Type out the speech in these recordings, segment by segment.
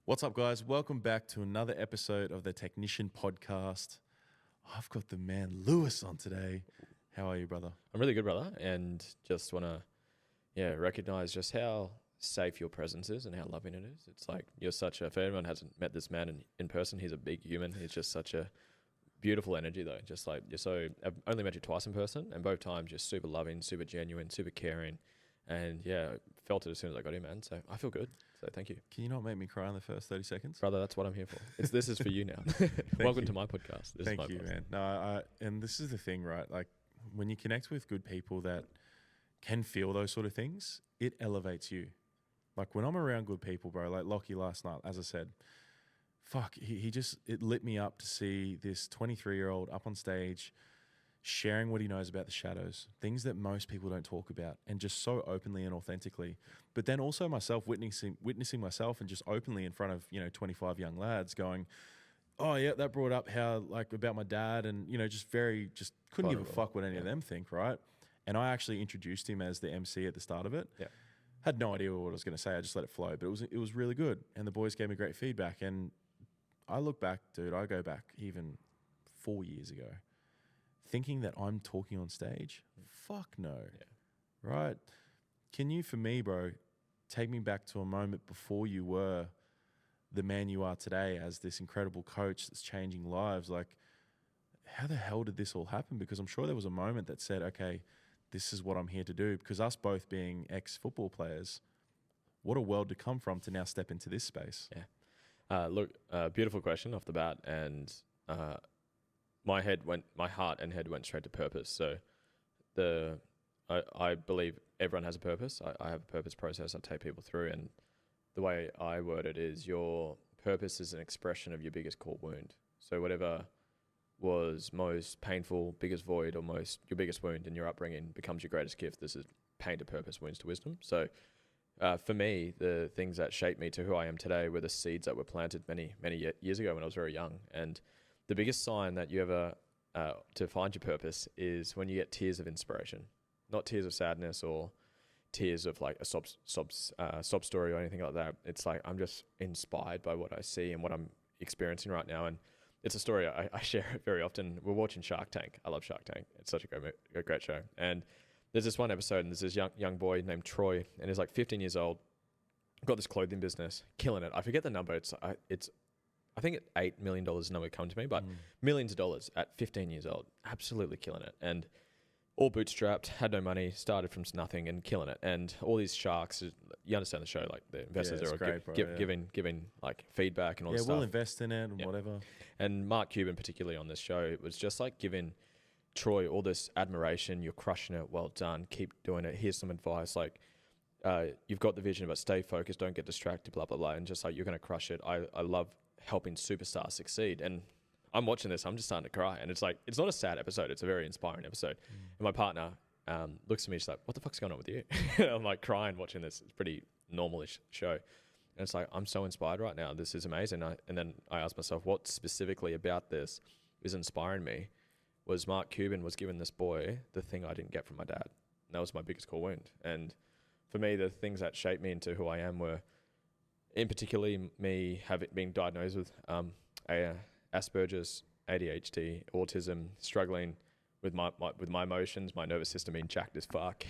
What's up, guys? Welcome back to another episode of the Technician Podcast. I've got the man Lewis on today. How are you, brother? I'm really good, brother, and just want to, recognize just how safe your presence is and how loving it is. It's like you're such a, for anyone who hasn't met this man in person, he's a big human. He's just such a beautiful energy, though. Just like I've only met you twice in person, and both times you're super loving, super genuine, super caring. And yeah, I felt it as soon as I got in, man. So I feel good. So thank you. Can you not make me cry in the first 30 seconds? Brother, that's what I'm here for. This is for you now. Welcome to my podcast. Thank you, man. No, and this is the thing, right? Like when you connect with good people that can feel those sort of things, it elevates you. Like when I'm around good people, bro, like Lockie last night, as I said, it lit me up to see this 23-year-old up on stage sharing what he knows about the shadows, things that most people don't talk about, and just so openly and authentically. But then also myself witnessing myself and just openly in front of, 25 young lads going, oh yeah, that brought up how like about my dad, and just couldn't give a fuck what any of them think, right? And I actually introduced him as the MC at the start of it. Yeah. Had no idea what I was going to say. I just let it flow, but it was really good, and the boys gave me great feedback. And I look back, dude, I go back even 4 years ago, thinking that I'm talking on stage. Fuck no. Yeah. Right? Can you, for me, bro, take me back to a moment before you were the man you are today as this incredible coach that's changing lives? Like, how the hell did this all happen? Because I'm sure there was a moment that said, okay, this is what I'm here to do. Because us both being ex-football players, what a world to come from to now step into this space. Yeah. Beautiful question off the bat. And my heart and head went straight to purpose. So I believe everyone has a purpose. I have a purpose process I take people through, and the way I word it is your purpose is an expression of your biggest core wound. So whatever was most painful, biggest void, or your biggest wound in your upbringing becomes your greatest gift. This is pain to purpose, wounds to wisdom. So for me, the things that shaped me to who I am today were the seeds that were planted many, many years ago when I was very young. And the biggest sign that you ever, to find your purpose, is when you get tears of inspiration, not tears of sadness or tears of like a sob story or anything like that. It's like I'm just inspired by what I see and what I'm experiencing right now. And it's a story I share it very often. We're watching Shark Tank. I love Shark Tank. It's such a great show. And there's this one episode, and there's this young boy named Troy, and he's like 15 years old, got this clothing business, killing it. I forget the number. I think $8 million is the number coming to me, but millions of dollars at 15 years old, absolutely killing it. And all bootstrapped, had no money, started from nothing and killing it. And all these sharks, you understand the show, like the investors are giving like feedback and all this stuff. Yeah, we'll invest in it and whatever. And Mark Cuban particularly on this show, it was just like giving Troy all this admiration. You're crushing it. Well done. Keep doing it. Here's some advice. Like, you've got the vision, but stay focused. Don't get distracted, blah, blah, blah. And just like, you're going to crush it. I love helping superstars succeed. And I'm watching this, I'm just starting to cry. And it's like, it's not a sad episode. It's a very inspiring episode. And my partner looks at me, she's like, what the fuck's going on with you? I'm like crying watching this. It's a pretty normal-ish show. And it's like, I'm so inspired right now. This is amazing. And then I asked myself, what specifically about this is inspiring me? Was Mark Cuban was giving this boy the thing I didn't get from my dad. And that was my biggest core wound. And for me, the things that shaped me into who I am were, in particularly me being diagnosed with Asperger's, ADHD, autism, struggling with my emotions, my nervous system being jacked as fuck,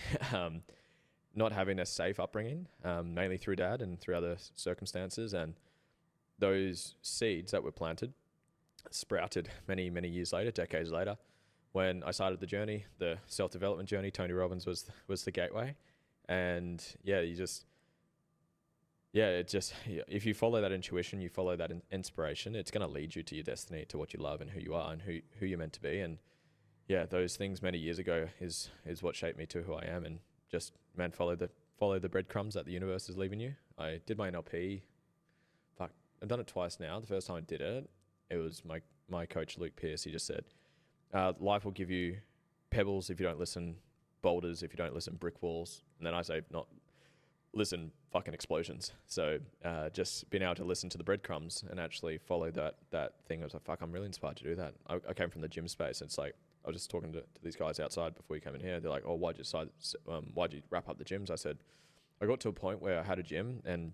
not having a safe upbringing, mainly through dad and through other circumstances. And those seeds that were planted sprouted many, many years later, decades later, when I started the journey, the self-development journey. Tony Robbins was the gateway. And if you follow that intuition, you follow that inspiration, it's going to lead you to your destiny, to what you love and who you are and who you're meant to be. And yeah, those things many years ago is what shaped me to who I am. And just, man, follow the breadcrumbs that the universe is leaving you. I did my NLP. Fuck, I've done it twice now. The first time I did it, it was my coach, Luke Pierce. He just said, life will give you pebbles if you don't listen, boulders if you don't listen, brick walls. And then I say, not listen, fucking explosions. So just being able to listen to the breadcrumbs and actually follow that thing. I was like, fuck, I'm really inspired to do that. I came from the gym space, and it's like, I was just talking to these guys outside before you came in here. They're like, oh, why'd you wrap up the gyms? I said, I got to a point where I had a gym, and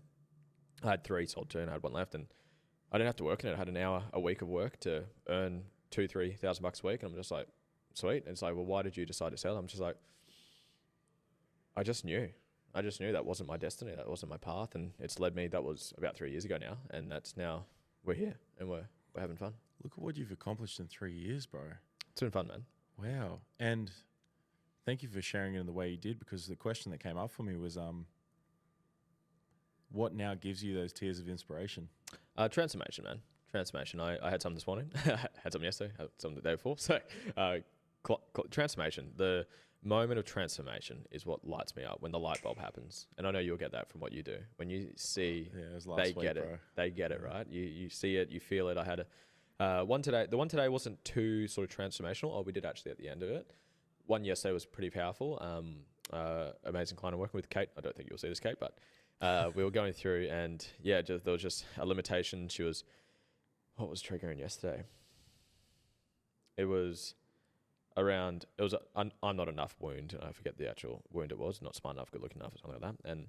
I had 3, sold 2, and I had 1 left, and I didn't have to work in it. I had an hour a week of work to earn $2,000-3,000 a week, and I'm just like, sweet. And it's like, well, why did you decide to sell? I'm just like, I just knew that wasn't my destiny, that wasn't my path, and it's led me. That was about 3 years ago now, and that's now we're here and we're having fun. Look at what you've accomplished in 3 years, bro. It's been fun, man. Wow. And thank you for sharing it in the way you did, because the question that came up for me was, what now gives you those tears of inspiration? Transformation, man. Transformation. I had some this morning. Had some yesterday. Had some the day before. So, transformation. The moment of transformation is what lights me up, when the light bulb happens. And I know you'll get that from what you do. When you see they get it. They get it, right? You see it, you feel it. I had one today. The one today wasn't too sort of transformational. Oh, we did actually at the end of it. One yesterday was pretty powerful. Amazing client I'm working with, Kate. I don't think you'll see this, Kate, but we were going through, and there was just a limitation. What was triggering yesterday? It was around, I'm not enough wound. I forget the actual wound it was. Not smart enough, good looking enough, or something like that. And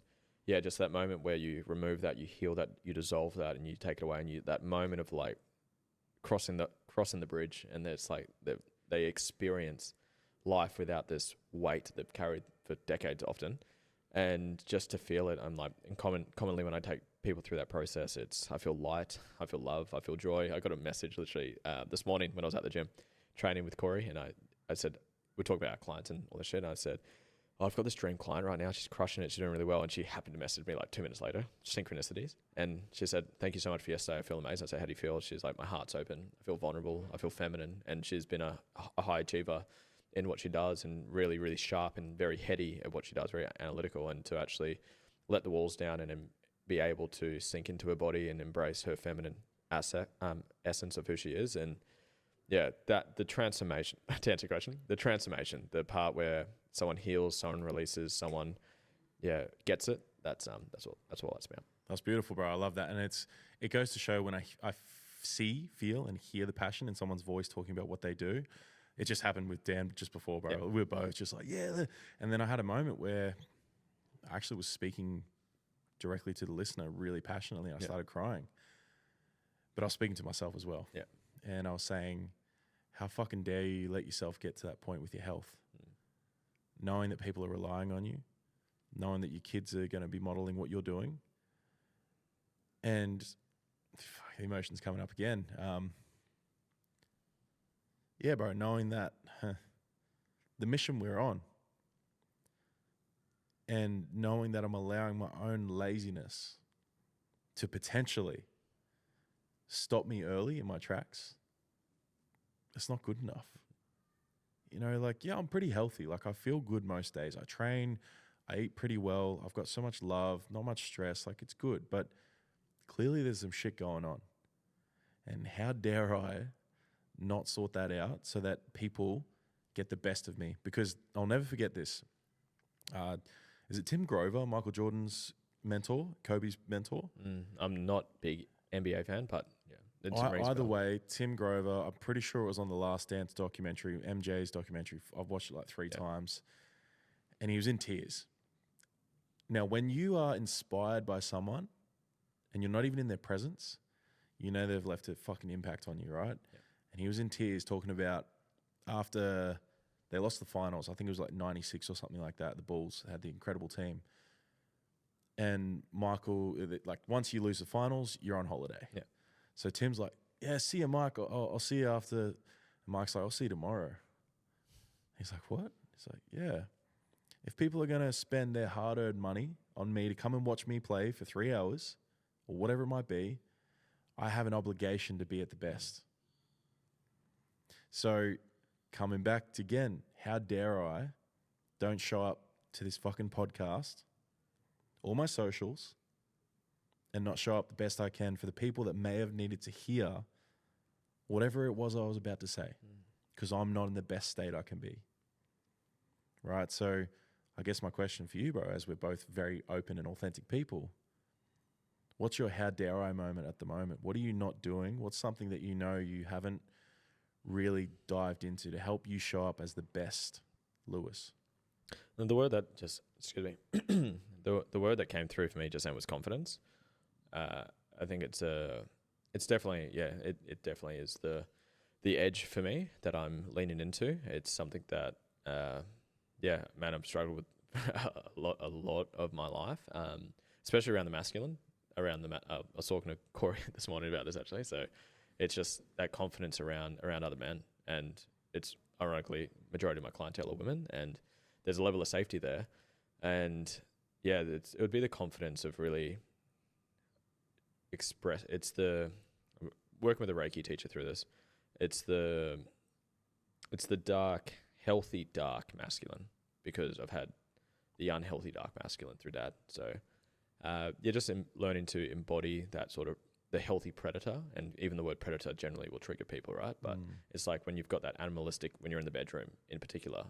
just that moment where you remove that, you heal that, you dissolve that, and you take it away, and that moment of like crossing the bridge, and it's like they experience life without this weight they've carried for decades often. And just to feel it, I'm like, commonly when I take people through that process, I feel light, I feel love, I feel joy. I got a message literally this morning when I was at the gym training with Corey, and I said, we talked about our clients and all this shit, and I said, I've got this dream client right now, she's crushing it, she's doing really well, and she happened to message me like 2 minutes later, synchronicities, and she said, thank you so much for yesterday, I feel amazing. I said, how do you feel? She's like, my heart's open, I feel vulnerable, I feel feminine, and she's been a high achiever in what she does, and really, really sharp and very heady at what she does, very analytical, and to actually let the walls down and be able to sink into her body and embrace her feminine essence of who she is. And the transformation, to answer your question, the transformation, the part where someone heals, someone releases, someone gets it, that's what it's about. That's beautiful, bro. I love that. And it goes to show when I see, feel, and hear the passion in someone's voice talking about what they do. It just happened with Dan just before, bro. Yeah. We were both just like, yeah. And then I had a moment where I actually was speaking directly to the listener really passionately. I started crying. But I was speaking to myself as well. Yeah. And I was saying, how fucking dare you let yourself get to that point with your health? Knowing that people are relying on you, knowing that your kids are going to be modeling what you're doing. And the emotion's coming up again. Bro, knowing that the mission we're on, and knowing that I'm allowing my own laziness to potentially stop me early in my tracks, it's not good enough. I'm pretty healthy. Like, I feel good most days. I train, I eat pretty well. I've got so much love, not much stress. Like, it's good. But clearly there's some shit going on. And how dare I not sort that out so that people get the best of me? Because I'll never forget this. Is it Tim Grover, Michael Jordan's mentor, Kobe's mentor? I'm not big NBA fan, but either way, Tim Grover, I'm pretty sure it was on the Last Dance documentary, MJ's documentary. I've watched it like 3 times. And he was in tears. Now, when you are inspired by someone and you're not even in their presence, you know they've left a fucking impact on you, right? Yeah. And he was in tears talking about after they lost the finals, I think it was like 96 or something like that, the Bulls had the incredible team. And Michael, like, once you lose the finals, you're on holiday. Yeah. So Tim's like, yeah, see you, Mike. I'll see you after. And Mike's like, I'll see you tomorrow. He's like, what? He's like, yeah. If people are going to spend their hard-earned money on me to come and watch me play for 3 hours or whatever it might be, I have an obligation to be at the best. So coming back to, again, how dare I don't show up to this fucking podcast or my socials and not show up the best I can for the people that may have needed to hear whatever it was I was about to say, because I'm not in the best state I can be. Right? So I guess my question for you, bro, as we're both very open and authentic people, what's your how dare I moment at the moment? What are you not doing? What's something that you know you haven't really dived into to help you show up as the best Lewis? And the word that the word that came through for me just then was confidence. I think it's definitely, it definitely is the edge for me that I'm leaning into. It's something that, man, I've struggled with a lot of my life, especially around the masculine, I was talking to Corey this morning about this actually. So it's just that confidence around other men, and it's ironically majority of my clientele are women, and there's a level of safety there. And yeah, it would be the confidence of really express. It's the working with a Reiki teacher through this. It's the dark, healthy dark masculine, because I've had the unhealthy dark masculine through Dad. So just learning to embody that sort of the healthy predator, and even the word predator generally will trigger people, right? But it's like when you've got that animalistic, when you're in the bedroom in particular,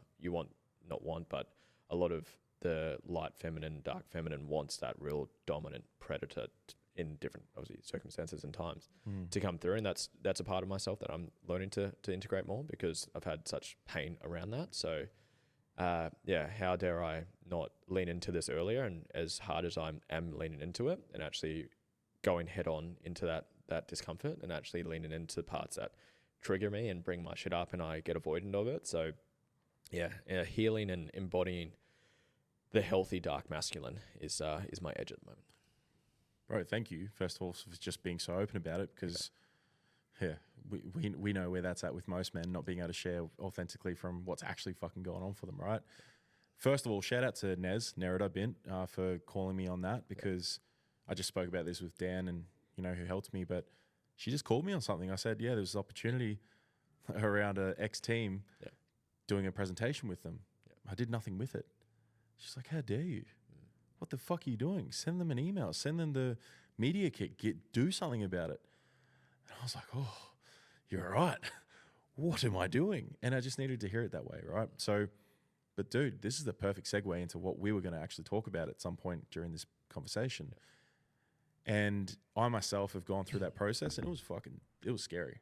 but a lot of the light feminine, dark feminine wants that real dominant predator in different, obviously, circumstances and times to come through. And that's a part of myself that I'm learning to integrate more, because I've had such pain around that. So how dare I not lean into this earlier, and as hard as I am leaning into it, and actually going head on into that discomfort, and actually leaning into the parts that trigger me and bring my shit up and I get avoidant of it. So healing and embodying the healthy dark masculine is my edge at the moment. Bro, thank you, first of all, for just being so open about it, because we know where that's at with most men, not being able to share authentically from what's actually fucking going on for them, right? First of all, shout out to Nerida Bint, for calling me on that, because I just spoke about this with Dan, and who helped me, but she just called me on something. I said, there was an opportunity around a ex-team doing a presentation with them. I did nothing with it. She's like, how dare you? What the fuck are you doing? Send them an email. Send them the media kit. Do something about it. And I was like, oh, you're right. What am I doing? And I just needed to hear it that way, right? So, but dude, this is the perfect segue into what we were going to actually talk about at some point during this conversation. And I myself have gone through that process, and it was scary.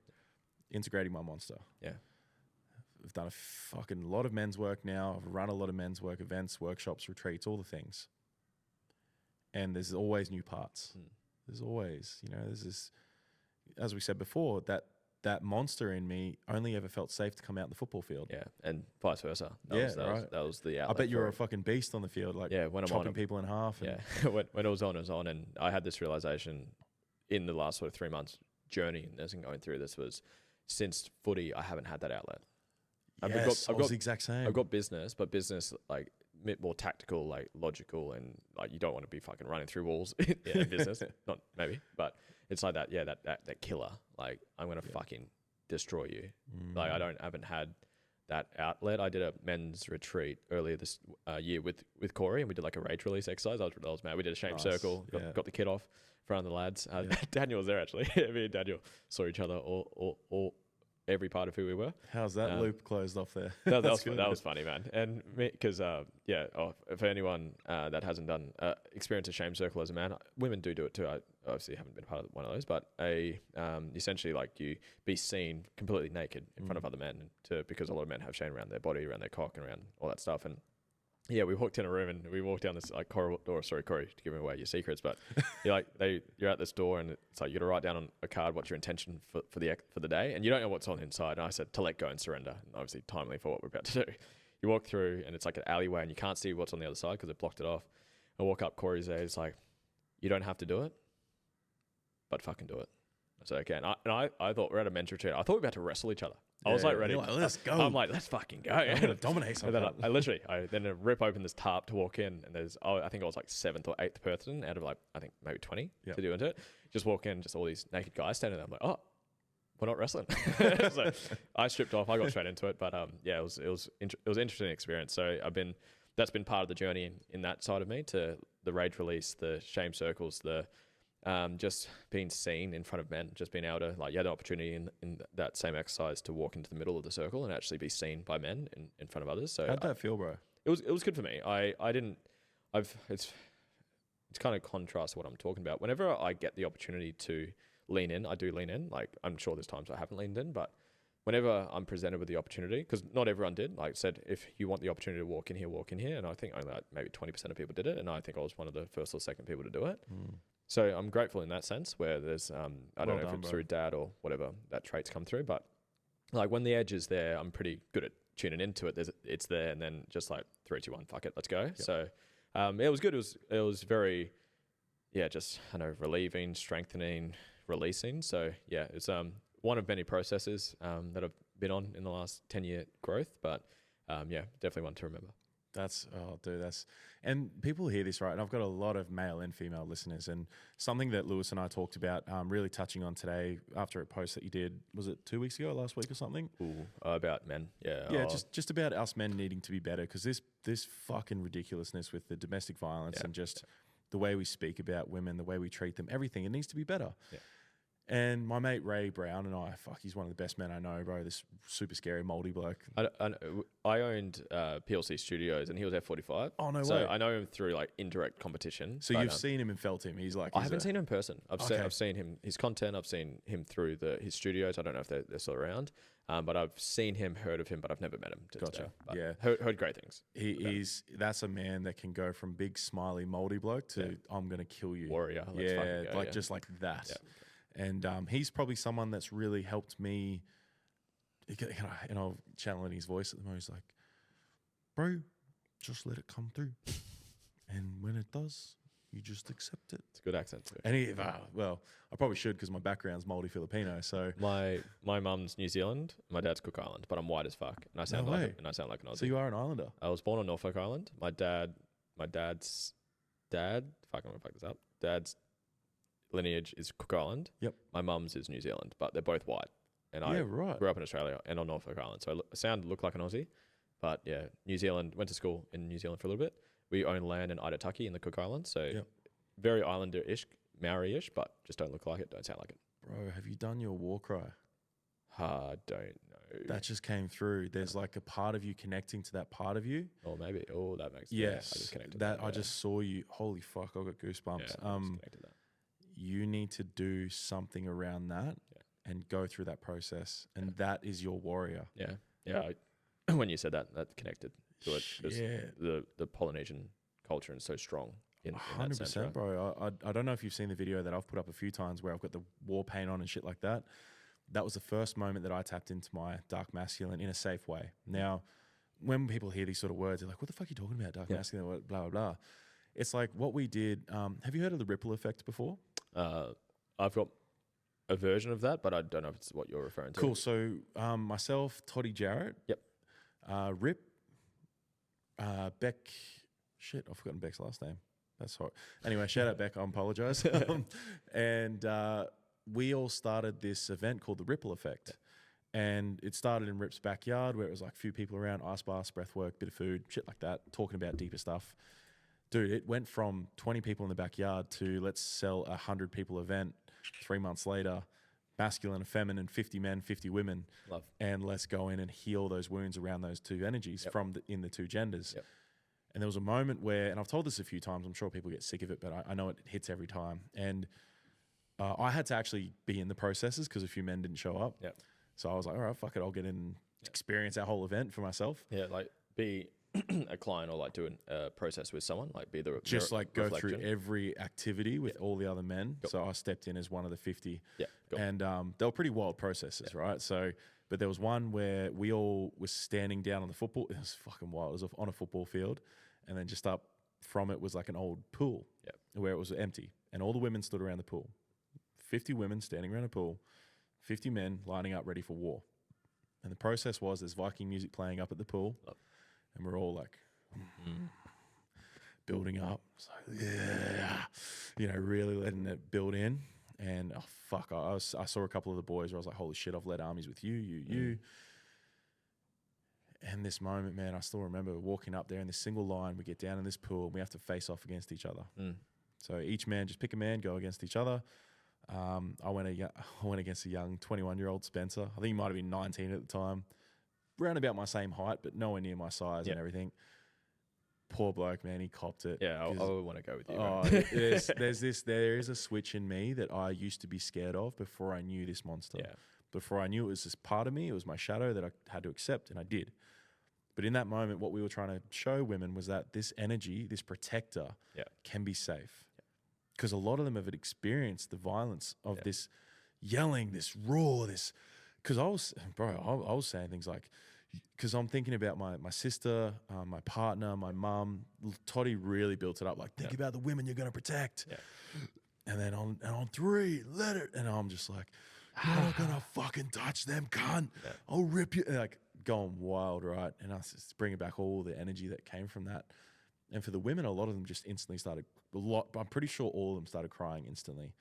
Integrating my monster. Yeah. I've done a fucking lot of men's work now. I've run a lot of men's work events, workshops, retreats, all the things. And there's always new parts. There's always, there's this, as we said before, that monster in me only ever felt safe to come out in the football field. Yeah, and vice versa. That was the outlet. I bet you were a fucking beast on the field, like when chopping people in half. When it was on. And I had this realization in the last sort of 3 months journey and going through this was, since footy, I haven't had that outlet. I've got the exact same. I've got business, but business like a bit more tactical, like logical, and like you don't want to be fucking running through walls in business. Not maybe, but it's like that. Yeah, that killer. Like I'm gonna fucking destroy you. Like I haven't had that outlet. I did a men's retreat earlier this year with Corey, and we did like a rage release exercise. I was mad. We did a shame circle. Got the kit off in front of the lads. Daniel was there actually. Me and Daniel saw each other all every part of who we were. How's that loop closed off there? That was funny, man. And because for anyone that hasn't done experience a shame circle as a man, women do it too. I obviously haven't been a part of one of those, but essentially like you be seen completely naked in front of other men, because a lot of men have shame around their body, around their cock, and around all that stuff. And we walked in a room and we walked down this like corridor. Sorry, Corey, to give away your secrets, but you're at this door and it's like you got to write down on a card what's your intention for the day, and you don't know what's on the inside. And I said to let go and surrender, and obviously timely for what we're about to do. You walk through and it's like an alleyway and you can't see what's on the other side because it blocked it off. I walk up, Corey's there. It's like, you don't have to do it, but fucking do it. I said, okay. And I thought we're at a men's retreat. I thought we were about to wrestle each other. I was like ready. Like, let's go. I'm like, let's fucking go. I'm going to dominate something. And then I then rip open this tarp to walk in, and there's, I think I was like 7th or 8th person out of like, I think maybe 20 to do into it. Just walk in, just all these naked guys standing there. I'm like, oh, we're not wrestling. So I stripped off. I got straight into it. But it was an interesting experience. So that's been part of the journey in that side of me, to the rage release, the shame circles, the just being seen in front of men, just being able to, like, you had the opportunity in that same exercise to walk into the middle of the circle and actually be seen by men in front of others. So how'd that feel, bro? It was good for me. It's kind of contrast to what I'm talking about. Whenever I get the opportunity to lean in, I do lean in. Like, I'm sure there's times I haven't leaned in, but whenever I'm presented with the opportunity, because not everyone did, like I said, if you want the opportunity to walk in here, and I think only like maybe 20% of people did it, and I think I was one of the first or second people to do it. So I'm grateful in that sense where there's, I don't know if it's bro. through dad or whatever that traits come through, but like when the edge is there, I'm pretty good at tuning into it. It's there, and then just like 3, 2, 1, fuck it, let's go. Yep. So it was good. It was very, just I know, relieving, strengthening, releasing. So yeah, it's one of many processes that I've been on in the last 10-year growth, but definitely one to remember. And people hear this, right? And I've got a lot of male and female listeners, and something that Lewis and I talked about, really touching on today after a post that you did, was it 2 weeks ago, last week or something? About men, just about us men needing to be better, because this fucking ridiculousness with the domestic violence and just the way we speak about women, the way we treat them, everything, it needs to be better. Yeah. And my mate Ray Brown and he's one of the best men I know, bro. This super scary, moldy bloke. I owned PLC Studios, and he was F45. Oh, no way. So I know him through like indirect competition. So you've seen him and felt him. He's like... I haven't seen him in person. I've seen him, his content. I've seen him through his studios. I don't know if they're still around. But I've seen him, heard of him, but I've never met him. Gotcha. Yeah. Heard great things. That's a man that can go from big, smiley, moldy bloke to I'm going to kill you. Warrior. Just like that. Yeah. And he's probably someone that's really helped me, and I'll channel in his voice at the moment. He's like, bro, just let it come through. And when it does, you just accept it. It's a good accent too. And I probably should, because my background's multi Filipino. So my mum's New Zealand, my dad's Cook Island, but I'm white as fuck, and I sound like an Aussie. So you are an islander. I was born on Norfolk Island. My dad's dad. Fuck, I'm gonna fuck this up. Dad's lineage is Cook Island. Yep. My mum's is New Zealand, but they're both white. And I grew up in Australia and on Norfolk Island, so I look like an Aussie. But yeah, New Zealand, went to school in New Zealand for a little bit. We own land in Aitutaki in the Cook Islands, so very Islander-ish, Maori-ish, but just don't look like it, don't sound like it. Bro, have you done your war cry? I don't know. That just came through. There's like a part of you connecting to that part of you. Or maybe. Oh, that makes sense. Yes. I just connected that. I just saw you. Holy fuck, I got goosebumps. Yeah, I just connected that. You need to do something around that and go through that process. And that is your warrior. Yeah. Yeah. When you said that connected to it. The Polynesian culture is so strong in 100%, that sense, right? Bro. I don't know if you've seen the video that I've put up a few times where I've got the war paint on and shit like that. That was the first moment that I tapped into my dark masculine in a safe way. Now, when people hear these sort of words, they're like, what the fuck are you talking about, dark masculine, blah, blah, blah. It's like what we did. Have you heard of the ripple effect before? I've got a version of that, but I don't know if it's what you're referring to. Cool. So myself, Toddy Jarrett. Yep. Rip. Beck. Shit, I've forgotten Beck's last name. That's hot. Anyway, shout out Beck. I apologize. And we all started this event called the Ripple Effect. And it started in Rip's backyard, where it was like a few people around, ice baths, breath work, bit of food, shit like that, talking about deeper stuff. Dude, it went from 20 people in the backyard to let's sell 100 people event 3 months later, masculine and feminine, 50 men, 50 women. Love. And let's go in and heal those wounds around those two energies in the two genders. Yep. And there was a moment where, and I've told this a few times, I'm sure people get sick of it, but I know it hits every time. And I had to actually be in the processes because a few men didn't show up. Yep. So I was like, all right, fuck it, I'll get in and experience our whole event for myself. Yeah, like be a client or like do a process with someone, like be the just like go reflection. through every activity with all the other men. Cool. So I stepped in as one of the 50. Yeah, cool. And they were pretty wild processes, right? So, but there was one where we all were standing down on the football. It was fucking wild. It was on a football field, and then just up from it was like an old pool, where it was empty, and all the women stood around the pool. 50 women standing around a pool, 50 men lining up ready for war. And the process was there's Viking music playing up at the pool. And we're all like building up. So, really letting it build in. And oh, fuck, I saw a couple of the boys where I was like, holy shit, I've led armies with you. And this moment, man, I still remember walking up there in this single line. We get down in this pool and we have to face off against each other. So each man, just pick a man, go against each other. I went against a young 21-year-old Spencer. I think he might have been 19 at the time. Around about my same height, but nowhere near my size and everything. Poor bloke, man, he copped it. Yeah, I want to go with you. There is a switch in me that I used to be scared of before I knew this monster. Yeah. Before I knew it was this part of me, it was my shadow that I had to accept, and I did. But in that moment, what we were trying to show women was that this energy, this protector, can be safe. because a lot of them have experienced the violence of this yelling, this roar, this. Because I was saying things like, because I'm thinking about my sister, my partner, my mum. Toddy really built it up. Like, think about the women you're going to protect. Yeah. And then on 3, let it. And I'm just like, you're not going to fucking touch them, cunt. Yeah. I'll rip you. Like, going wild, right? And us just bringing back all the energy that came from that. And for the women, a lot of them just instantly started, I'm pretty sure all of them started crying instantly.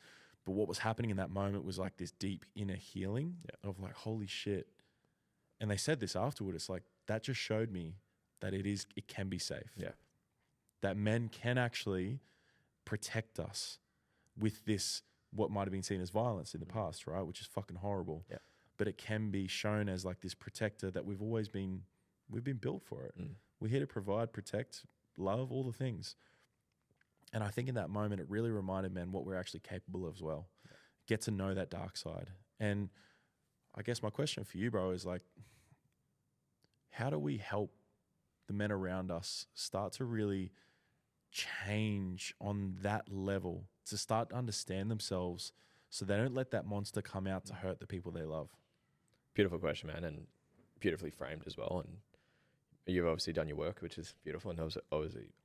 But what was happening in that moment was like this deep inner healing of like, holy shit. And they said this afterward. It's like, that just showed me that it can be safe. Yeah. That men can actually protect us with this, what might have been seen as violence in the past, right? Which is fucking horrible. Yeah. But it can be shown as like this protector that we've been built for it. We're here to provide, protect, love, all the things. And I think in that moment, it really reminded men what we're actually capable of as well. Yeah. Get to know that dark side. And I guess my question for you, bro, is like, how do we help the men around us start to really change on that level, to start to understand themselves so they don't let that monster come out to hurt the people they love? Beautiful question, man, and beautifully framed as well. And you've obviously done your work, which is beautiful, and there's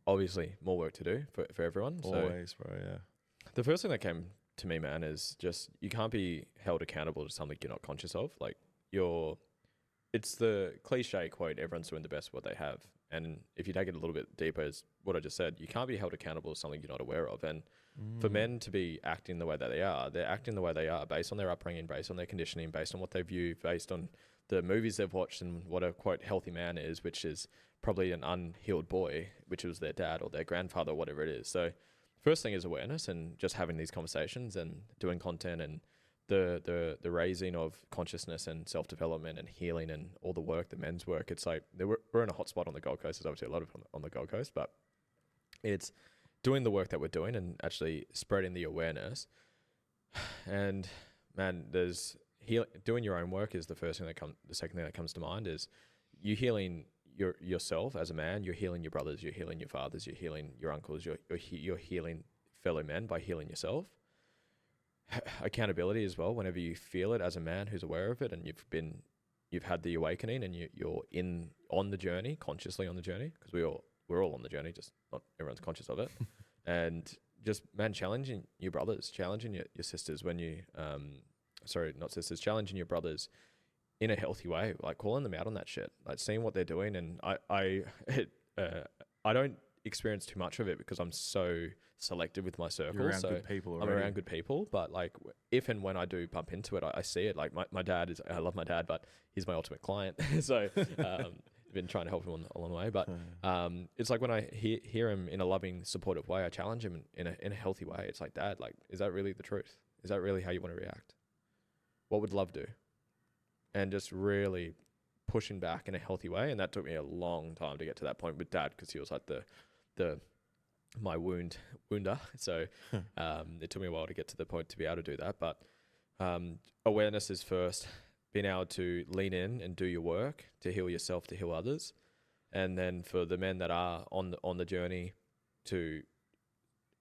obviously more work to do for everyone. Always, bro, yeah. The first thing that came to me, man, is just you can't be held accountable to something you're not conscious of. Like, it's the cliche quote, everyone's doing the best what they have. And if you take it a little bit deeper, is what I just said, you can't be held accountable to something you're not aware of. And for men to be acting the way that they're acting the way they are based on their upbringing, based on their conditioning, based on what they view, based on the movies they've watched and what a, quote, healthy man is, which is probably an unhealed boy, which was their dad or their grandfather, whatever it is. So first thing is awareness and just having these conversations and doing content and the raising of consciousness and self-development and healing and all the work, the men's work. It's like we're in a hot spot on the Gold Coast. There's obviously a lot of on the Gold Coast, but it's doing the work that we're doing and actually spreading the awareness. And man, doing your own work is the first thing the second thing that comes to mind is you healing yourself as a man. You're healing your brothers, you're healing your fathers, you're healing your uncles, you're healing fellow men by healing yourself. Accountability as well, whenever you feel it as a man who's aware of it and you've had the awakening and you're on the journey, consciously on the journey, because we're all on the journey, just not everyone's conscious of it. And just, man, challenging your brothers, challenging your sisters when you challenging your brothers in a healthy way, like calling them out on that shit, like seeing what they're doing. And I don't experience too much of it because I'm so selective with my circle. You're around good people already. I'm around good people, but like if and when I do bump into it, I see it. Like my dad I love my dad, but he's my ultimate client. So I've been trying to help him along the way. But it's like when I hear him in a loving, supportive way, I challenge him in a healthy way. It's like, Dad, like, is that really the truth? Is that really how you want to react? What would love do? And just really pushing back in a healthy way. And that took me a long time to get to that point with Dad, because he was like my wounder. So it took me a while to get to the point to be able to do that. But awareness is first, being able to lean in and do your work to heal yourself, to heal others. And then for the men that are on the journey, to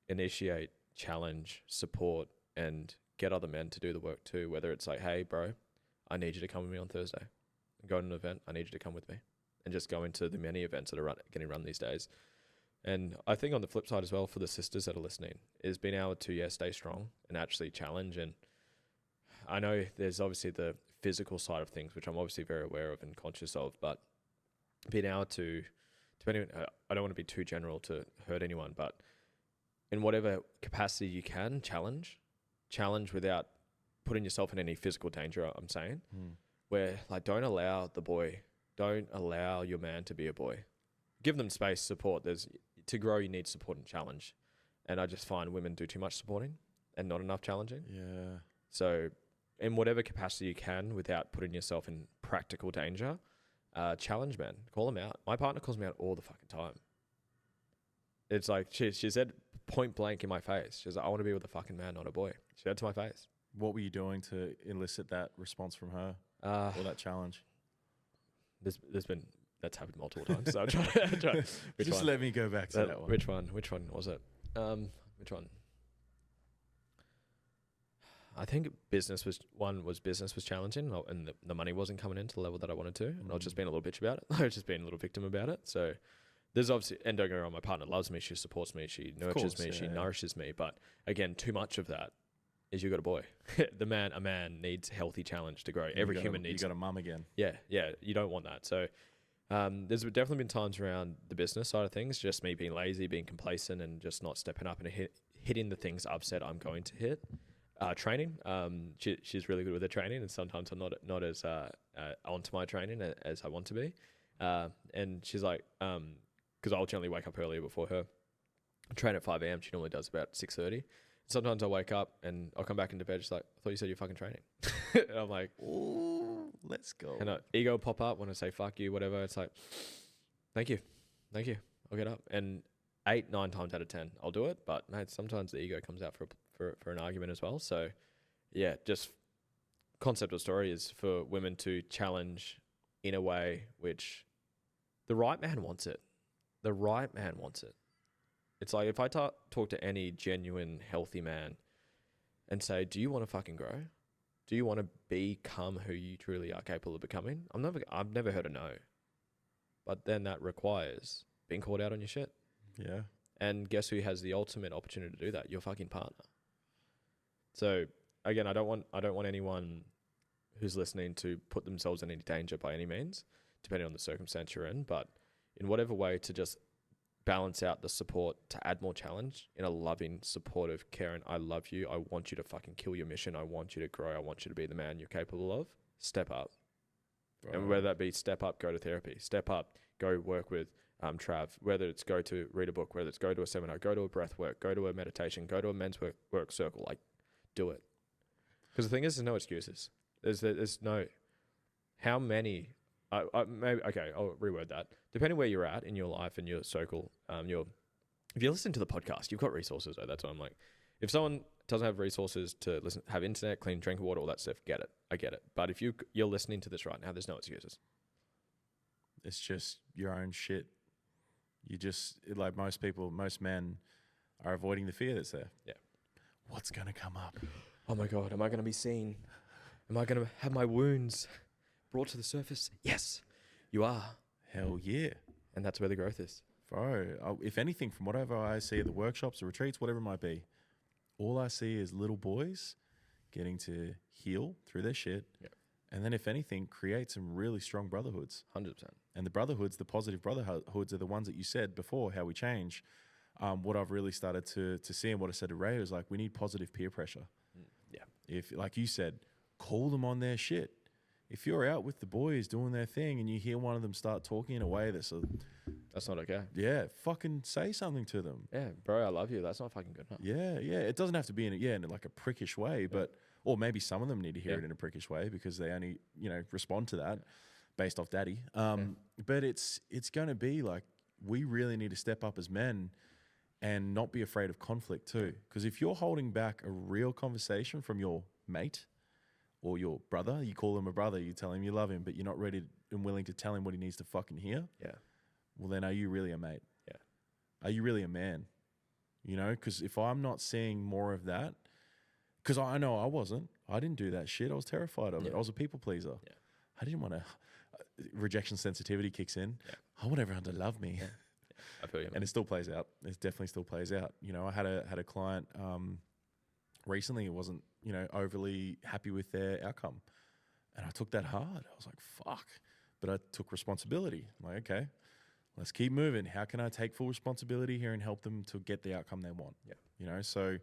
initiate, challenge, support, and get other men to do the work too. Whether it's like, hey, bro, I need you to come with me on Thursday. Go to an event. I need you to come with me. And just go into the many events that are getting run these days. And I think on the flip side as well, for the sisters that are listening, is being able to, stay strong and actually challenge. And I know there's obviously the physical side of things, which I'm obviously very aware of and conscious of, but being able to, depending, I don't want to be too general to hurt anyone, but in whatever capacity you can, challenge without putting yourself in any physical danger, I'm saying, where like, don't allow your man to be a boy. Give them space, support. To grow, you need support and challenge. And I just find women do too much supporting and not enough challenging. Yeah. So in whatever capacity you can, without putting yourself in practical danger, challenge men. Call them out. My partner calls me out all the fucking time. It's like, she said point blank in my face. She's like, I want to be with a fucking man, not a boy. She said to my face. What were you doing to elicit that response from her or that challenge? That's happened multiple times. So I'm trying. Just let me go back to that one. Which one was it? Which one? I think business was challenging, and the money wasn't coming in to the level that I wanted to, and I was just being a little bitch about it. I was just being a little victim about it. So there's obviously, and don't get me wrong, my partner loves me, she supports me, she nurtures me, she nourishes me. But again, too much of that is you got a boy. A man needs healthy challenge to grow. Every human needs. You got a mum again. Yeah, you don't want that. So there's definitely been times around the business side of things, just me being lazy, being complacent, and just not stepping up and hitting the things I've said I'm going to hit. Training, she's really good with her training, and sometimes I'm not as onto my training as I want to be. And she's like, because I'll generally wake up earlier before her. I train at 5 a.m. She normally does about 6:30. Sometimes I wake up and I'll come back into bed. She's like, I thought you said you're fucking training. And I'm like, ooh, let's go. And ego will pop up when I say fuck you, whatever. It's like, thank you. I'll get up. And 8, 9 times out of 10, I'll do it. But mate, sometimes the ego comes out for an argument as well. So yeah, just concept of story is for women to challenge in a way which the right man wants it. The right man wants it. It's like if I talk to any genuine healthy man and say, do you want to fucking grow? Do you want to become who you truly are capable of becoming? I've never heard a no. But then that requires being called out on your shit. Yeah. And guess who has the ultimate opportunity to do that? Your fucking partner. So again, I don't want anyone who's listening to put themselves in any danger by any means, depending on the circumstance you're in, but in whatever way to just balance out the support to add more challenge in a loving, supportive, caring, I love you, I want you to fucking kill your mission, I want you to grow, I want you to be the man you're capable of. Step up. Right. And whether that be step up, go to therapy, step up, go work with Trav, whether it's go to read a book, whether it's go to a seminar, go to a breath work, go to a meditation, go to a men's work circle, like do it. Because the thing is, there's no excuses. There's no, how many, maybe, okay, I'll reword that. Depending where you're at in your life and your circle, if you listen to the podcast, you've got resources though. That's what I'm like. If someone doesn't have resources to listen, have internet, clean drinking water, all that stuff, get it. I get it. But if you're listening to this right now, there's no excuses. It's just your own shit. You just, like most men are avoiding the fear that's there. Yeah. What's going to come up? Oh my God, am I going to be seen? Am I going to have my wounds brought to the surface? Yes, you are. Hell yeah. And that's where the growth is. Bro, if anything, from whatever I see at the workshops, the retreats, whatever it might be, all I see is little boys getting to heal through their shit. Yeah. And then if anything, create some really strong brotherhoods. 100%. And the brotherhoods, the positive brotherhoods are the ones that you said before, how we change. What I've really started to see and what I said to Ray was like, we need positive peer pressure. Yeah. If, like you said, call them on their shit. If you're out with the boys doing their thing and you hear one of them start talking in a way that's not okay. Yeah, fucking say something to them. Yeah, bro, I love you. That's not fucking good enough. Yeah. It doesn't have to be in like a prickish way, but or maybe some of them need to hear it in a prickish way because they only, respond to that based off daddy. But it's going to be like, we really need to step up as men and not be afraid of conflict too. Because if you're holding back a real conversation from your mate or your brother, you call him a brother, you tell him you love him, but you're not ready and willing to tell him what he needs to fucking hear. Yeah. Well, then are you really a mate? Yeah. Are you really a man? Because if I'm not seeing more of that, because I know I wasn't. I didn't do that shit. I was terrified of it. I was a people pleaser. Yeah. I didn't want to. Rejection sensitivity kicks in. Yeah. I want everyone to love me. Yeah. I feel you, man. And it still plays out. It definitely still plays out. I had a client recently who wasn't, overly happy with their outcome. And I took that hard. I was like, fuck. But I took responsibility. I'm like, okay, let's keep moving. How can I take full responsibility here and help them to get the outcome they want? Yeah. So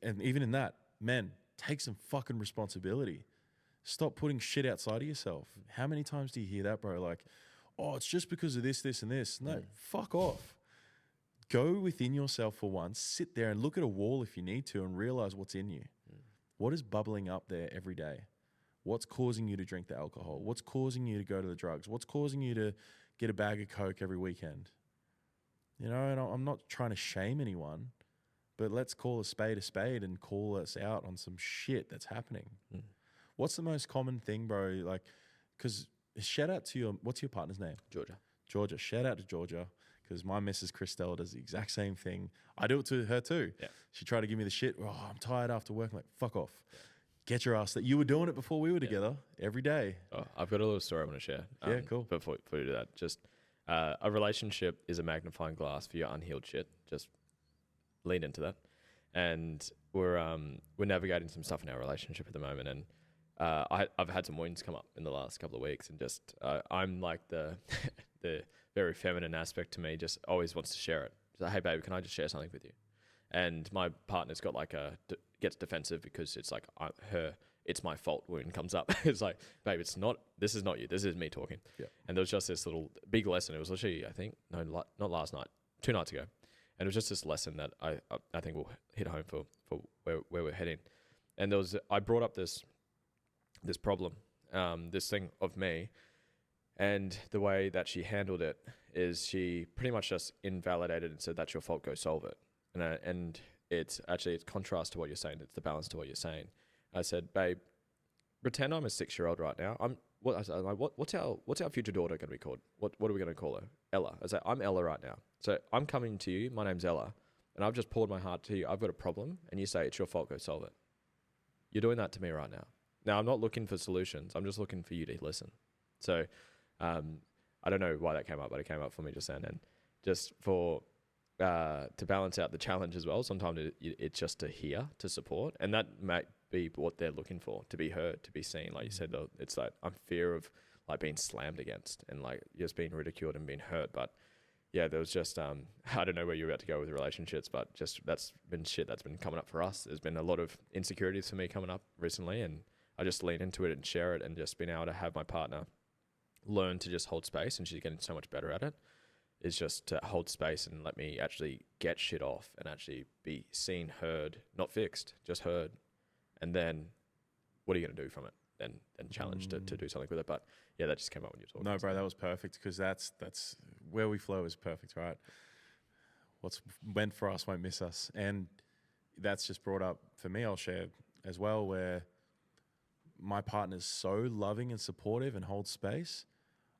and even in that, men, take some fucking responsibility. Stop putting shit outside of yourself. How many times do you hear that, bro? Like, oh, it's just because of this, this, and this. No, fuck off. Go within yourself for once. Sit there and look at a wall if you need to and realize what's in you. What is bubbling up there every day? What's causing you to drink the alcohol? What's causing you to go to the drugs? What's causing you to get a bag of Coke every weekend? And I'm not trying to shame anyone, but let's call a spade and call us out on some shit that's happening. What's the most common thing, bro? Like, because shout out to what's your partner's name? Georgia. Shout out to Georgia. because my Mrs. Christelle does the exact same thing. I do it to her too. Yeah. She tried to give me the shit. Oh, I'm tired after work. I'm like, fuck off. Yeah. Get your ass. That you were doing it before we were together every day. Oh, I've got a little story I want to share. Yeah, cool. Before you do that, just a relationship is a magnifying glass for your unhealed shit. Just lean into that. And we're navigating some stuff in our relationship at the moment, and I've had some wounds come up in the last couple of weeks, and just I'm like the the very feminine aspect to me just always wants to share it. She's like, hey babe, can I just share something with you? And my partner's got like gets defensive because it's like it's my fault wound comes up. It's like, babe, this is not you. This is me talking. Yeah. And there was just this little big lesson. It was literally, I think, not last night, 2 nights ago. And it was just this lesson that I think will hit home for where we're heading. And I brought up this problem, this thing of me, and the way that she handled it is she pretty much just invalidated and said, that's your fault, go solve it. And it's contrast to what you're saying. It's the balance to what you're saying. I said, babe, pretend I'm a 6-year-old right now. What's our future daughter going to be called? What are we going to call her? Ella. I say, I'm Ella right now. So I'm coming to you. My name's Ella. And I've just poured my heart to you. I've got a problem. And you say, it's your fault, go solve it. You're doing that to me right now. Now, I'm not looking for solutions. I'm just looking for you to listen. So I don't know why that came up, but it came up for me just then. And just for to balance out the challenge as well, sometimes it's just to hear, to support. And that might be what they're looking for, to be heard, to be seen. Like you said, it's like I'm fear of like being slammed against and like just being ridiculed and being hurt. But yeah, there was just I don't know where you're about to go with relationships, but just that's been shit that's been coming up for us. There's been a lot of insecurities for me coming up recently, and I just lean into it and share it, and just being able to have my partner learn to just hold space, and she's getting so much better at it, is just to hold space and let me actually get shit off and actually be seen, heard, not fixed, just heard. And then what are you going to do from it? And challenge to do something with it. But yeah, that just came up when you were talking. No, bro, that was perfect, because that's where we flow is perfect, right? What's meant for us won't miss us. And that's just brought up for me, I'll share as well, where my partner's so loving and supportive and holds space,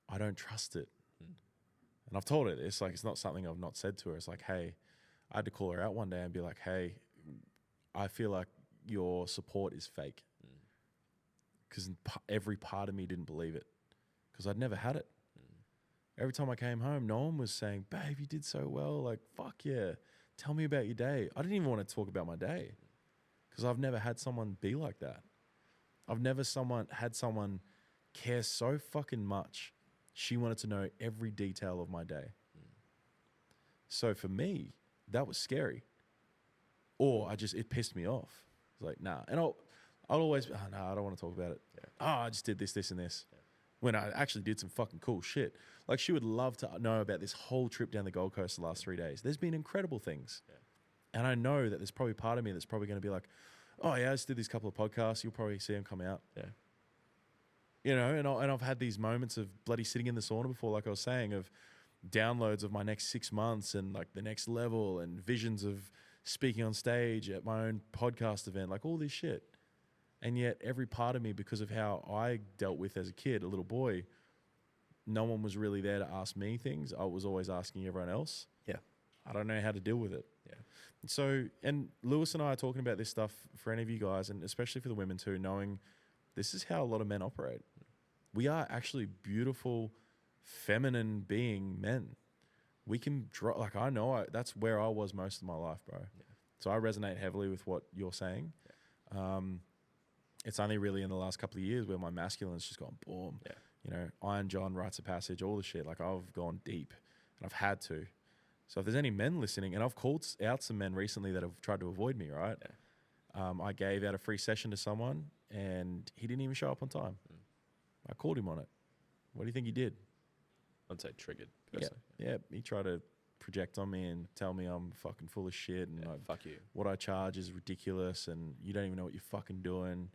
I don't trust it. And I've told her this, like, it's not something I've not said to her. It's like, hey, I had to call her out one day and be like, hey, I feel like your support is fake. Because every part of me didn't believe it, because I'd never had it. Every time I came home, no one was saying, babe, you did so well. Like, fuck yeah. Tell me about your day. I didn't even want to talk about my day, because I've never had someone be like that. I've never had someone care so fucking much. She wanted to know every detail of my day. So for me, that was scary. Or it pissed me off. It's like, nah. And I'll always, I don't want to talk about it. Yeah. I just did this, this, and this. Yeah. When I actually did some fucking cool shit. Like, she would love to know about this whole trip down the Gold Coast the last 3 days. There's been incredible things. Yeah. And I know that there's probably part of me that's probably going to be like, oh yeah, I just did these couple of podcasts. You'll probably see them come out. Yeah. You know, and I've had these moments of bloody sitting in the sauna before, like I was saying, of downloads of my next 6 months and like the next level, and visions of speaking on stage at my own podcast event, like all this shit. And yet every part of me, because of how I dealt with as a kid, a little boy, no one was really there to ask me things. I was always asking everyone else. Yeah. I don't know how to deal with it. Yeah. So, and Lewis and I are talking about this stuff for any of you guys, and especially for the women too, knowing this is how a lot of men operate. We are actually beautiful, feminine being men. We can like, I know that's where I was most of my life, bro. Yeah. So I resonate heavily with what you're saying. Yeah. It's only really in the last couple of years where my masculine's just gone boom. Yeah. You know, Iron John, rites of passage, all the shit. Like, I've gone deep, and I've had to. So if there's any men listening, and I've called out some men recently that have tried to avoid me, right? Yeah. I gave out a free session to someone, and he didn't even show up on time. I called him on it. What do you think he did? I'd say triggered. Yeah, he tried to project on me and tell me I'm fucking full of shit, and fuck you. What I charge is ridiculous, and you don't even know what you're fucking doing.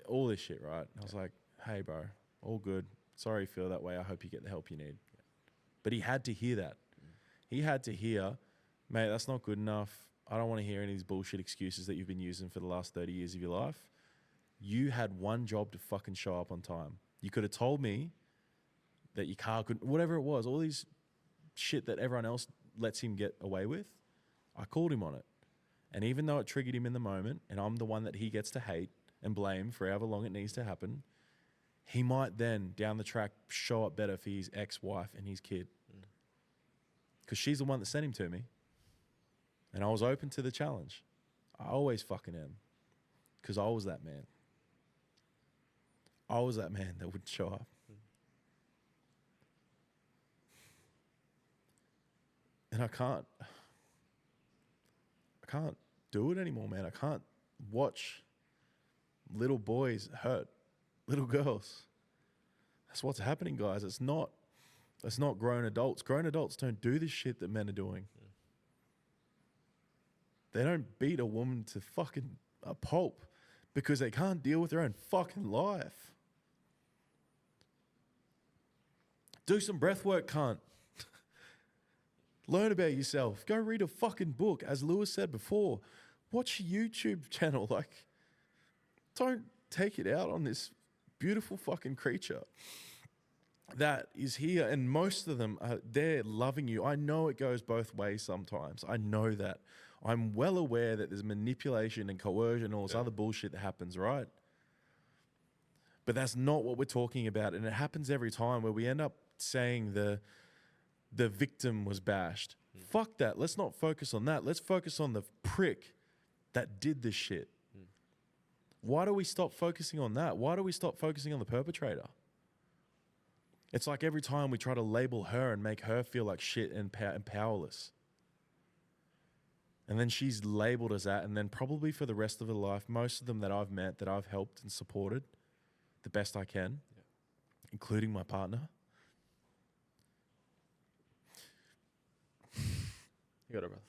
All this shit, right? I was like, hey, bro, all good. Sorry you feel that way. I hope you get the help you need. Yeah. But he had to hear that. He had to hear, mate, that's not good enough. I don't want to hear any of these bullshit excuses that you've been using for the last 30 years of your life. You had one job to fucking show up on time. You could have told me that your car couldn't, whatever it was, all these shit that everyone else lets him get away with, I called him on it. And even though it triggered him in the moment, and I'm the one that he gets to hate and blame for however long it needs to happen, he might then, down the track, show up better for his ex-wife and his kid. Because she's the one that sent him to me. And I was open to the challenge. I always fucking am. Because I was that man. I was that man that would show up. And I can't do it anymore, man. I can't watch little boys hurt little girls. That's what's happening, guys. It's not grown adults. Grown adults don't do this shit that men are doing. They don't beat a woman to fucking a pulp because they can't deal with their own fucking life. Do some breath work, cunt. Learn about yourself. Go read a fucking book. As Lewis said before, watch a YouTube channel. Like, don't take it out on this beautiful fucking creature that is here. And most of them, they're loving you. I know it goes both ways sometimes. I know that. I'm well aware that there's manipulation and coercion and all this other bullshit that happens, right? But that's not what we're talking about. And it happens every time where we end up saying the victim was bashed. Fuck that. Let's not focus on that. Let's focus on the prick that did this shit. Why do we stop focusing on that? Why do we stop focusing on the perpetrator? It's like every time we try to label her and make her feel like shit and powerless. And then she's labeled as that, and then probably for the rest of her life, most of them that I've met, that I've helped and supported the best I can, including my partner. You got it, brother.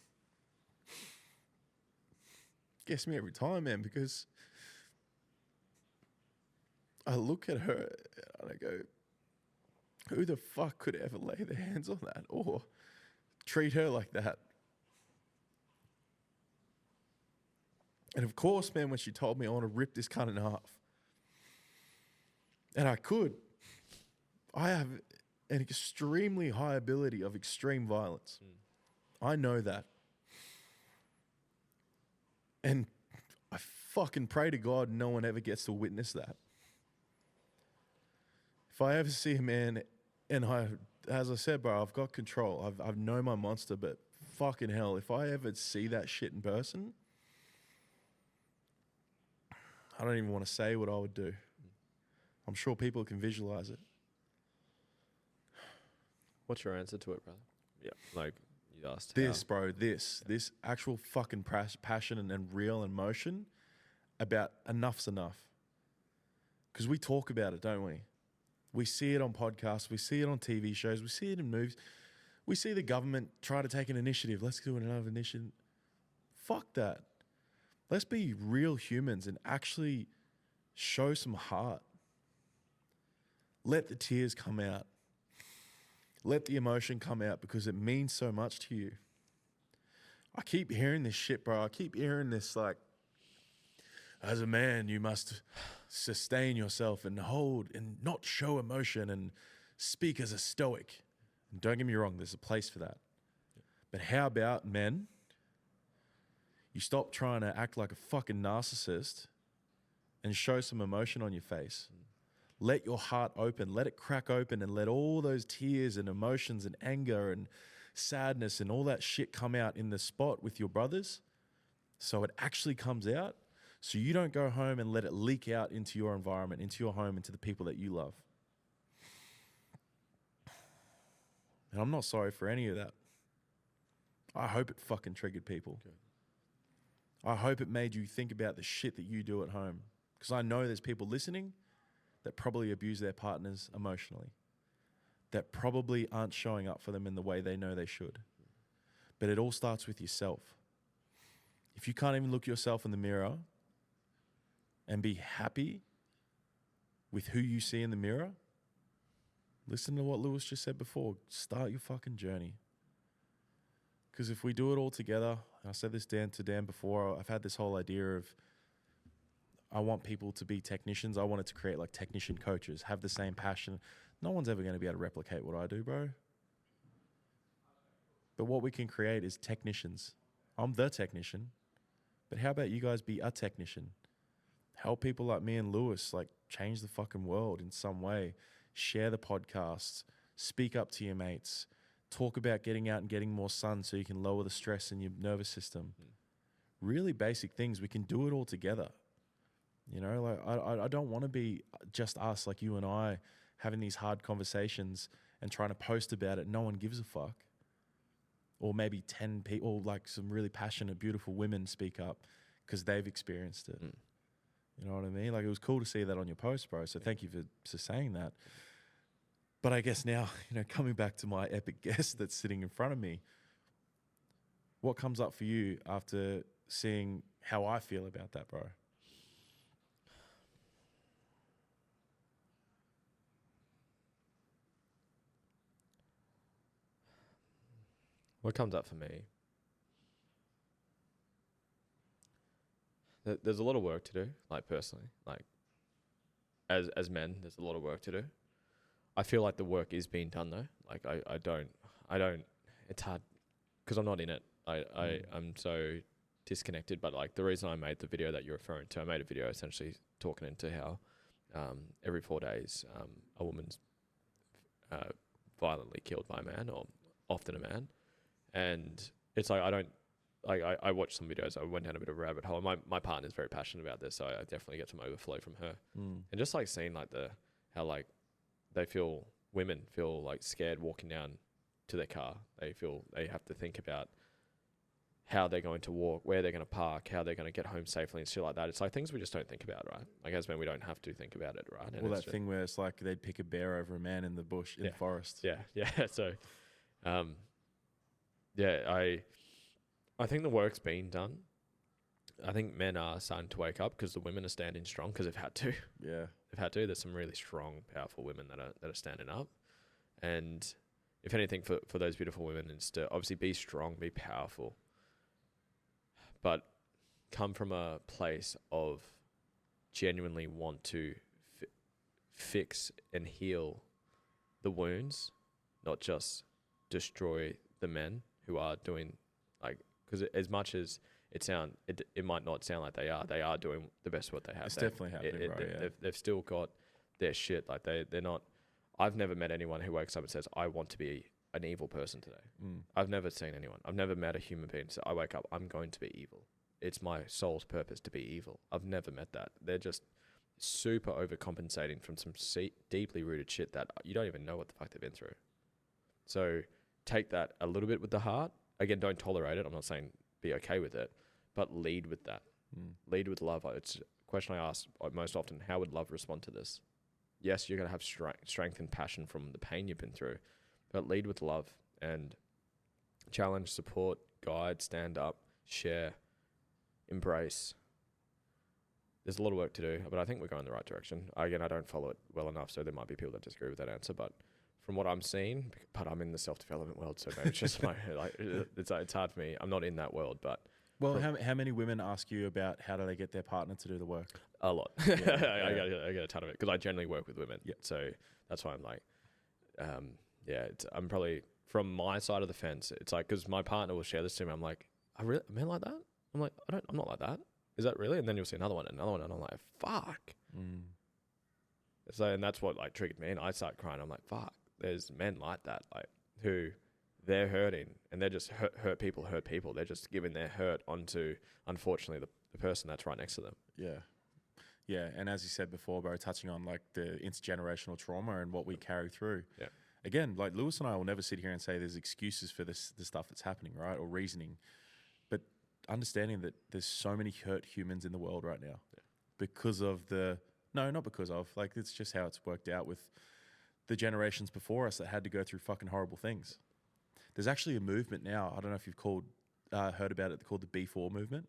Gets me every time, man, because I look at her and I go, who the fuck could ever lay their hands on that or treat her like that? And of course, man, when she told me I want to rip this cunt in half, and I could, I have an extremely high ability of extreme violence. I know that. And I fucking pray to God no one ever gets to witness that. If I ever see a man, and as I said, bro, I've got control. I've known my monster, but fucking hell, if I ever see that shit in person, I don't even want to say what I would do. I'm sure people can visualize it. What's your answer to it, brother? Yeah, like you asked. This, bro, this actual fucking passion and real emotion about enough's enough. Because we talk about it, don't we? We see it on podcasts. We see it on TV shows. We see it in movies. We see the government try to take an initiative. Let's do another initiative. Fuck that. Let's be real humans and actually show some heart. Let the tears come out. Let the emotion come out because it means so much to you. I keep hearing this shit, bro. I keep hearing this like, as a man, you must sustain yourself and hold and not show emotion and speak as a stoic. And don't get me wrong, there's a place for that. But how about men? You stop trying to act like a fucking narcissist and show some emotion on your face. Let your heart open. Let it crack open and let all those tears and emotions and anger and sadness and all that shit come out in the spot with your brothers so it actually comes out so you don't go home and let it leak out into your environment, into your home, into the people that you love. And I'm not sorry for any of that. I hope it fucking triggered people. Okay. I hope it made you think about the shit that you do at home. Because I know there's people listening that probably abuse their partners emotionally, that probably aren't showing up for them in the way they know they should. But it all starts with yourself. If you can't even look yourself in the mirror and be happy with who you see in the mirror, listen to what Lewis just said before. Start your fucking journey. Because if we do it all together, and I said this to Dan before, I've had this whole idea of I want people to be technicians. I wanted to create like technician coaches, have the same passion. No one's ever going to be able to replicate what I do, bro. But what we can create is technicians. I'm the technician. But how about you guys be a technician? Help people like me and Lewis like change the fucking world in some way. Share the podcasts. Speak up to your mates. Talk about getting out and getting more sun so you can lower the stress in your nervous system. Really basic things. We can do it all together. You know, like I don't want to be just us, like you and I, having these hard conversations and trying to post about it. No one gives a fuck. Or maybe 10 people, like some really passionate, beautiful women speak up because they've experienced it. You know what I mean? Like, it was cool to see that on your post, bro. So thank you for saying that. But I guess now, you know, coming back to my epic guest that's sitting in front of me, what comes up for you after seeing how I feel about that, bro? What comes up for me? There's a lot of work to do, like personally, like as men, there's a lot of work to do. I feel like the work is being done though. Like I don't, it's hard because I'm not in it. I'm so disconnected, but like the reason I made the video that you're referring to, I made a video essentially talking into how every 4 days a woman's violently killed by a man, or often a man. And it's like, I watched some videos. I went down a bit of a rabbit hole. My partner's very passionate about this, so I definitely get some overflow from her. And just like seeing like how like women feel like scared walking down to their car. They feel they have to think about how they're going to walk, where they're going to park, how they're going to get home safely and shit like that. It's like things we just don't think about, right? Like as men, we don't have to think about it, right? And well, that thing where it's like they'd pick a bear over a man in the bush, in the forest. Yeah. So, I think the work's been done. I think men are starting to wake up because the women are standing strong because they've had to. Yeah. They've had to. There's some really strong, powerful women that are standing up. And if anything, for those beautiful women, is to obviously be strong, be powerful, but come from a place of genuinely want to fix and heal the wounds, not just destroy the men who are doing, like, because as much as it might not sound like they are doing the best of what they have. It's definitely happening, bro. Yeah. They've still got their shit. Like they're not. I've never met anyone who wakes up and says, "I want to be an evil person today." I've never seen anyone. I've never met a human being say, "I wake up, I'm going to be evil. It's my soul's purpose to be evil." I've never met that. They're just super overcompensating from some deeply rooted shit that you don't even know what the fuck they've been through. So take that a little bit with the heart. Again, don't tolerate it. I'm not saying be okay with it, but lead with that. Lead with love. It's a question I ask most often: how would love respond to this? Yes, you're going to have strength and passion from the pain you've been through, but lead with love and challenge, support, guide, stand up, share, embrace. There's a lot of work to do, but I think we're going in the right direction. Again, I don't follow it well enough, so there might be people that disagree with that answer, but from what I'm seeing, but I'm in the self-development world, so maybe it's just it's hard for me. I'm not in that world, but... Well, how many women ask you about how do they get their partner to do the work? A lot. I get a ton of it because I generally work with women. Yeah. So that's why I'm like, I'm probably from my side of the fence. It's like, because my partner will share this to me. I'm like, I really, men like that? I'm like, I'm not like that. Is that really? And then you'll see another one, and I'm like, fuck. So, and that's what like triggered me. And I start crying. I'm like, fuck, there's men like that, like who they're hurting and they're just hurt people. They're just giving their hurt onto, unfortunately, the person that's right next to them. Yeah. Yeah. And as you said before, bro, touching on like the intergenerational trauma and what we carry through. Yeah. Again, like Lewis and I will never sit here and say there's excuses for the stuff that's happening, right? Or reasoning. But understanding that there's so many hurt humans in the world right now because of not because of, like, it's just how it's worked out with the generations before us that had to go through fucking horrible things. There's actually a movement now. I don't know if you've heard about it, called the B4 movement.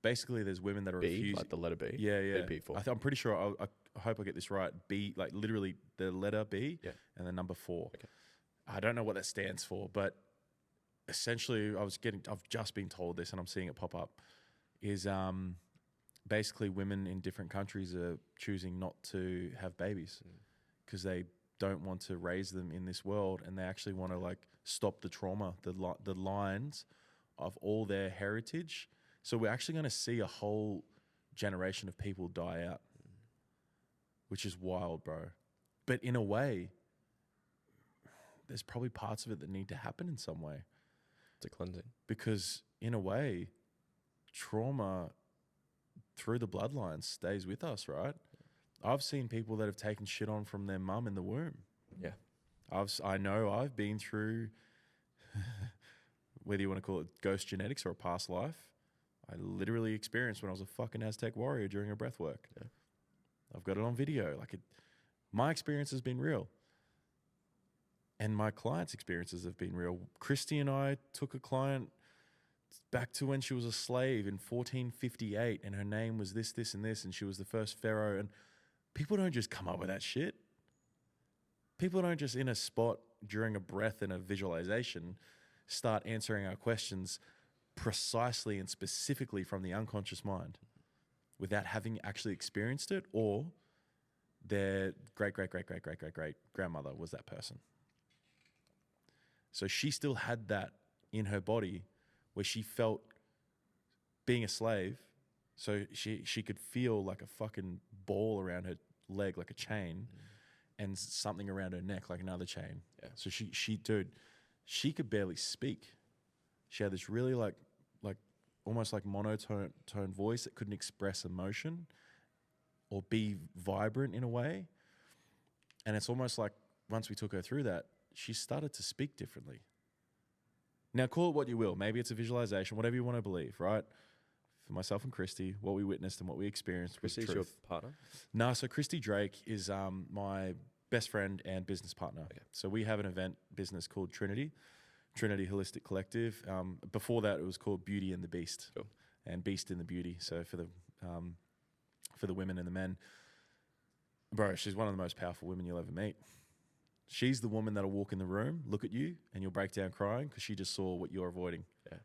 Basically, there's women that are refusing. Like the letter B? Yeah. B4. I'm pretty sure, I hope I get this right. B, like literally the letter B and the number 4. Okay. I don't know what that stands for, but essentially I've just been told this and I'm seeing it pop up, is basically women in different countries are choosing not to have babies because they don't want to raise them in this world and they actually want to like stop the trauma, the lines of all their heritage. So we're actually going to see a whole generation of people die out, which is wild, bro. But in a way, there's probably parts of it that need to happen in some way. It's a cleansing. Because in a way, trauma through the bloodline stays with us, right? I've seen people that have taken shit on from their mum in the womb. Yeah. I know I've been through, whether you want to call it ghost genetics or a past life, I literally experienced when I was a fucking Aztec warrior during a breath work. Yeah. I've got it on video. My experience has been real. And my clients' experiences have been real. Christy and I took a client back to when she was a slave in 1458 and her name was this, this, and this, and she was the first pharaoh. And people don't just come up with that shit. People don't just in a spot during a breath and a visualization start answering our questions precisely and specifically from the unconscious mind without having actually experienced it, or their great grandmother was that person. So she still had that in her body where she felt being a slave. So she could feel like a fucking ball around her leg, like a chain, and something around her neck, like another chain. Yeah. So she could barely speak. She had this really like almost like monotone voice that couldn't express emotion or be vibrant in a way. And it's almost like once we took her through that, she started to speak differently. Now, call it what you will. Maybe it's a visualization, whatever you want to believe, right? For myself and Christy, what we witnessed and what we experienced was Christy's truth. your partner? No, so Christy Drake is my best friend and business partner. Okay. So we have an event business called Trinity Holistic Collective. Before that, it was called Beauty and the Beast. Cool. And Beast in the Beauty. So for the women and the men, bro, she's one of the most powerful women you'll ever meet. She's the woman that'll walk in the room, look at you, and you'll break down crying because she just saw what you're avoiding. Yeah.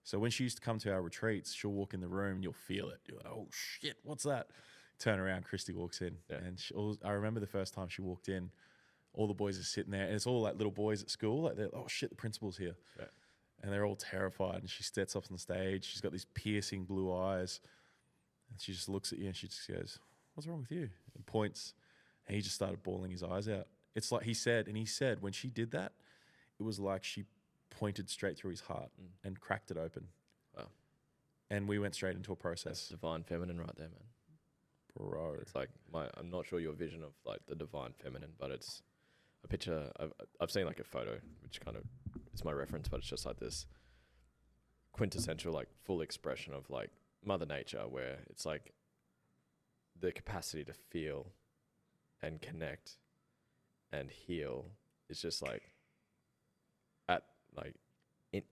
So when she used to come to our retreats, she'll walk in the room and you'll feel it. You're like, oh shit, what's that? Turn around, Christy walks in. Yeah. And I remember the first time she walked in, all the boys are sitting there, and it's all like little boys at school. Like, they're, oh shit, the principal's here. Yeah. And they're all terrified. And she steps up on the stage. She's got these piercing blue eyes. And she just looks at you and she just goes, what's wrong with you? And points. And he just started bawling his eyes out. It's like he said when she did that, it was like she pointed straight through his heart and cracked it open. Wow. And we went straight into a That's process. divine feminine right there, man. Bro. It's like I'm not sure your vision of like the divine feminine, but it's a picture. I've seen like a photo, which kind of is my reference, but it's just like this quintessential, like full expression of like Mother Nature, where it's like the capacity to feel and connect and heal is just like at like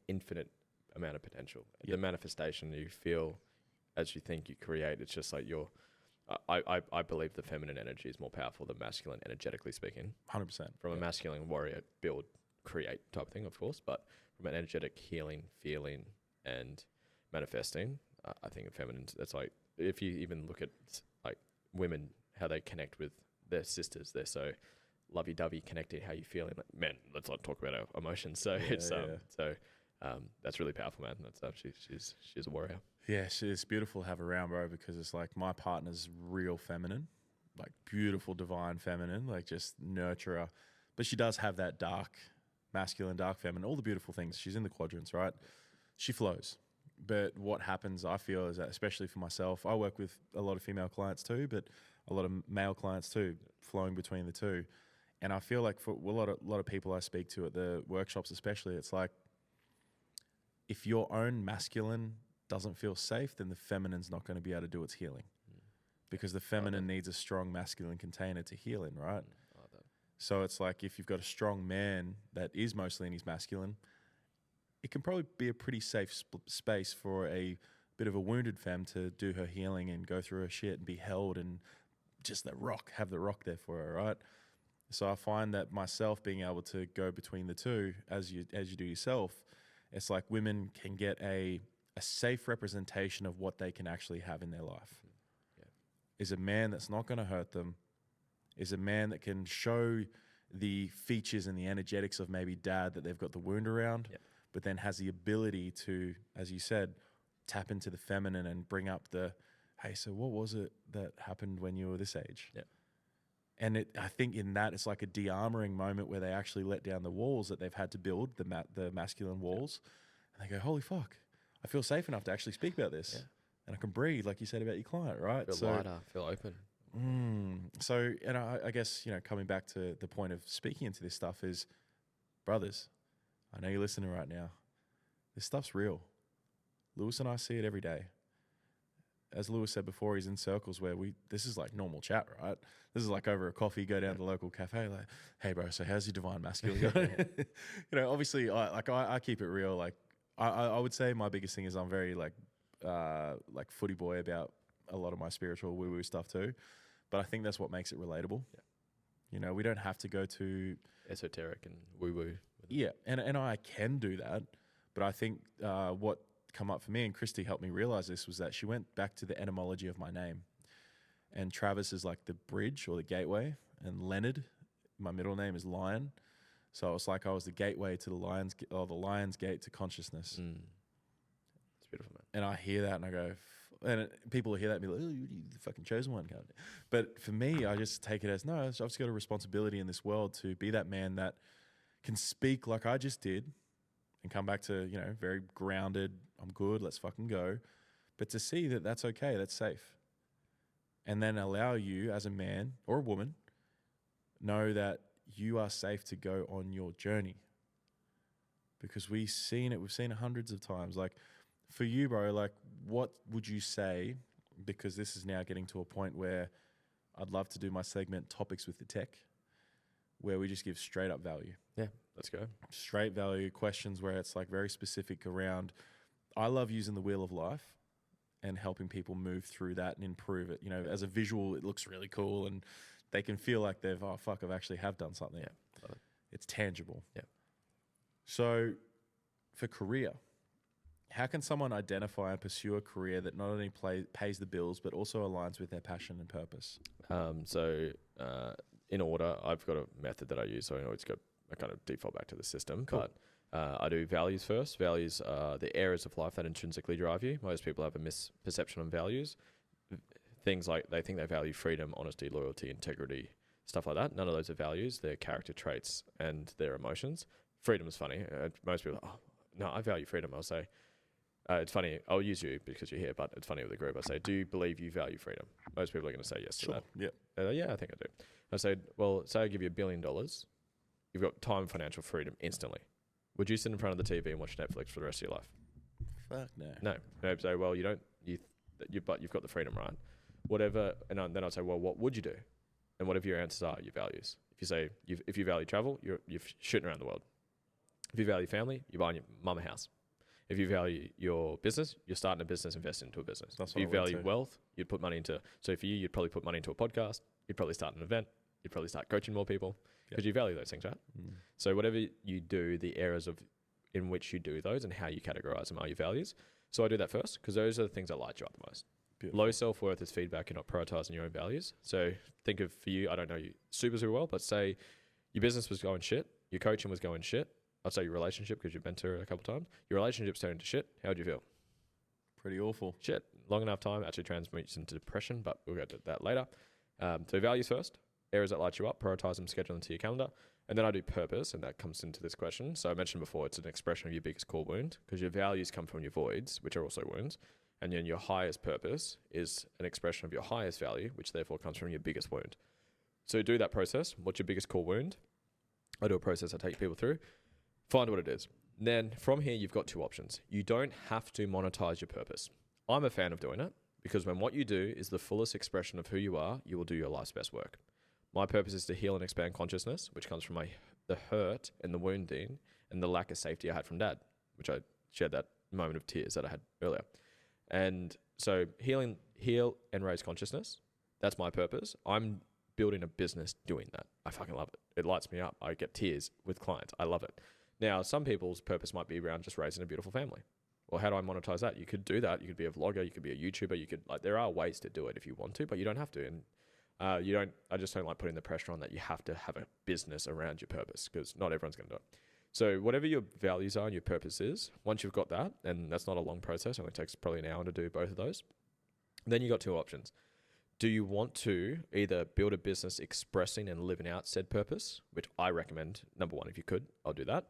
infinite amount of potential. Yep. The manifestation you feel as you think you create, it's just like I believe the feminine energy is more powerful than masculine, energetically speaking. 100%. From a masculine warrior build, create type of thing, of course, but from an energetic healing, feeling, and manifesting, I think of feminine, that's like, if you even look at like women, how they connect with their sisters, they're so lovey-dovey, connected, how you feeling. Like, man, let's not talk about our emotions. So that's really powerful, man. That's she's a warrior. Yeah, it's beautiful to have around, bro, because it's like my partner's real feminine, like beautiful, divine feminine, like just nurturer. But she does have that dark, masculine, dark feminine, all the beautiful things. She's in the quadrants, right? She flows. But what happens, I feel, is that especially for myself, I work with a lot of female clients too, but a lot of male clients too, flowing between the two. And I feel like for a lot of people I speak to at the workshops especially, it's like if your own masculine doesn't feel safe, then the feminine's not going to be able to do its healing. Because the feminine needs a strong masculine container to heal in, right? So it's like if you've got a strong man that is mostly in his masculine, it can probably be a pretty safe space for a bit of a wounded femme to do her healing and go through her shit and be held and just have the rock there for her, right? So I find that myself being able to go between the two as you do yourself, it's like women can get a safe representation of what they can actually have in their life. Yeah. Is a man that's not going to hurt them, is a man that can show the features and the energetics of maybe dad that they've got the wound around, but then has the ability to, as you said, tap into the feminine and bring up the, hey, so what was it that happened when you were this age? Yeah. And I think in that, it's like a de-armoring moment where they actually let down the walls that they've had to build, the masculine walls. And they go, holy fuck, I feel safe enough to actually speak about this. Yeah. And I can breathe, like you said about your client, right? Feel lighter, feel open. So, and I guess, coming back to the point of speaking into this stuff is, brothers, I know you're listening right now. This stuff's real. Lewis and I see it every day. As Lewis said before, he's in circles where this is like normal chat, right? This is like over a coffee, go down to the local cafe, like, hey bro, so how's your divine masculine going? Obviously I keep it real. Like I would say my biggest thing is I'm very like footy boy about a lot of my spiritual woo-woo stuff too. But I think that's what makes it relatable. Yeah. We don't have to go to esoteric and woo-woo. Yeah, and I can do that. But I think what come up for me, and Christy helped me realize this, was that she went back to the etymology of my name. And Travis is like the bridge or the gateway, and Leonard, my middle name, is Lion. So it's like I was the gateway to the lion's gate to consciousness. It's beautiful, man. And I hear that and I go, people hear that and be like, oh, you're the fucking chosen one. But for me, I just take it as, no, I've just got a responsibility in this world to be that man that can speak like I just did and come back to, very grounded, I'm good, let's fucking go. But to see that that's okay, that's safe. And then allow you as a man or a woman know that you are safe to go on your journey. Because we've seen it hundreds of times. Like for you, bro, like what would you say, because this is now getting to a point where I'd love to do my segment Topics with the Tech, where we just give straight up value. Yeah, let's go. Straight value questions where it's like very specific around, I love using the wheel of life and helping people move through that and improve it. As a visual, it looks really cool and they can feel like I've actually have done something. Yeah, love it. It's tangible. Yeah. So for career, how can someone identify and pursue a career that not only pays the bills, but also aligns with their passion and purpose? In order, I've got a method that I use. So I kind of default back to the system, cool. But I do values first. Values are the areas of life that intrinsically drive you. Most people have a misperception on values. Things like they think they value freedom, honesty, loyalty, integrity, stuff like that. None of those are values. They're character traits and their emotions. Freedom is funny. Most people are, no, I value freedom. I'll say, it's funny. I'll use you because you're here, but it's funny with the group. I say, do you believe you value freedom? Most people are going to say yes to that. Yeah. Yeah, I think I do. I say, well, say I give you $1 billion. You've got time and financial freedom instantly. Would you sit in front of the TV and watch Netflix for the rest of your life? Fuck no. No. So, well, you don't. But you've got the freedom, right? Whatever. And then I'd say, well, what would you do? And whatever your answers are, your values. If you say if you value travel, you're shooting around the world. If you value family, you're buying your mum a house. If you value your business, you're starting a business, investing into a business. That's if you value wealth, you'd put money into. So for you, you'd probably put money into a podcast. You'd probably start an event. You'd probably start coaching more people because you value those things, right? So whatever you do, the areas in which you do those and how you categorize them are your values. So I do that first because those are the things that light you up the most. Beautiful. Low self-worth is feedback. You're not prioritizing your own values. So think of, for you, I don't know you super well, but say your business was going shit, your coaching was going shit. I'd say your relationship, because you've been to it a couple of times, your relationship's turned to shit. How'd you feel? Pretty awful. Shit. Long enough time actually transmutes into depression, but we'll get to that later. So values first, areas that light you up, prioritize them, schedule them to your calendar. And then I do purpose, and that comes into this question. So I mentioned before, it's an expression of your biggest core wound, because your values come from your voids, which are also wounds. And then your highest purpose is an expression of your highest value, which therefore comes from your biggest wound. So do that process. What's your biggest core wound? I do a process I take people through. Find what it is. Then from here, you've got two options. You don't have to monetize your purpose. I'm a fan of doing it because when what you do is the fullest expression of who you are, you will do your life's best work. My purpose is to heal and expand consciousness, which comes from the hurt and the wounding and the lack of safety I had from Dad, which I shared that moment of tears that I had earlier. And so heal and raise consciousness. That's my purpose. I'm building a business doing that. I fucking love it. It lights me up. I get tears with clients. I love it. Now, some people's purpose might be around just raising a beautiful family. Well, how do I monetize that? You could do that. You could be a vlogger. You could be a YouTuber. There are ways to do it if you want to, but you don't have to. And I just don't like putting the pressure on that you have to have a business around your purpose, because not everyone's going to do it. So whatever your values are and your purpose is, once you've got that, and that's not a long process, it only takes probably an hour to do both of those, then you got two options. Do you want to either build a business expressing and living out said purpose, which I recommend, number one, if you could, I'll do that.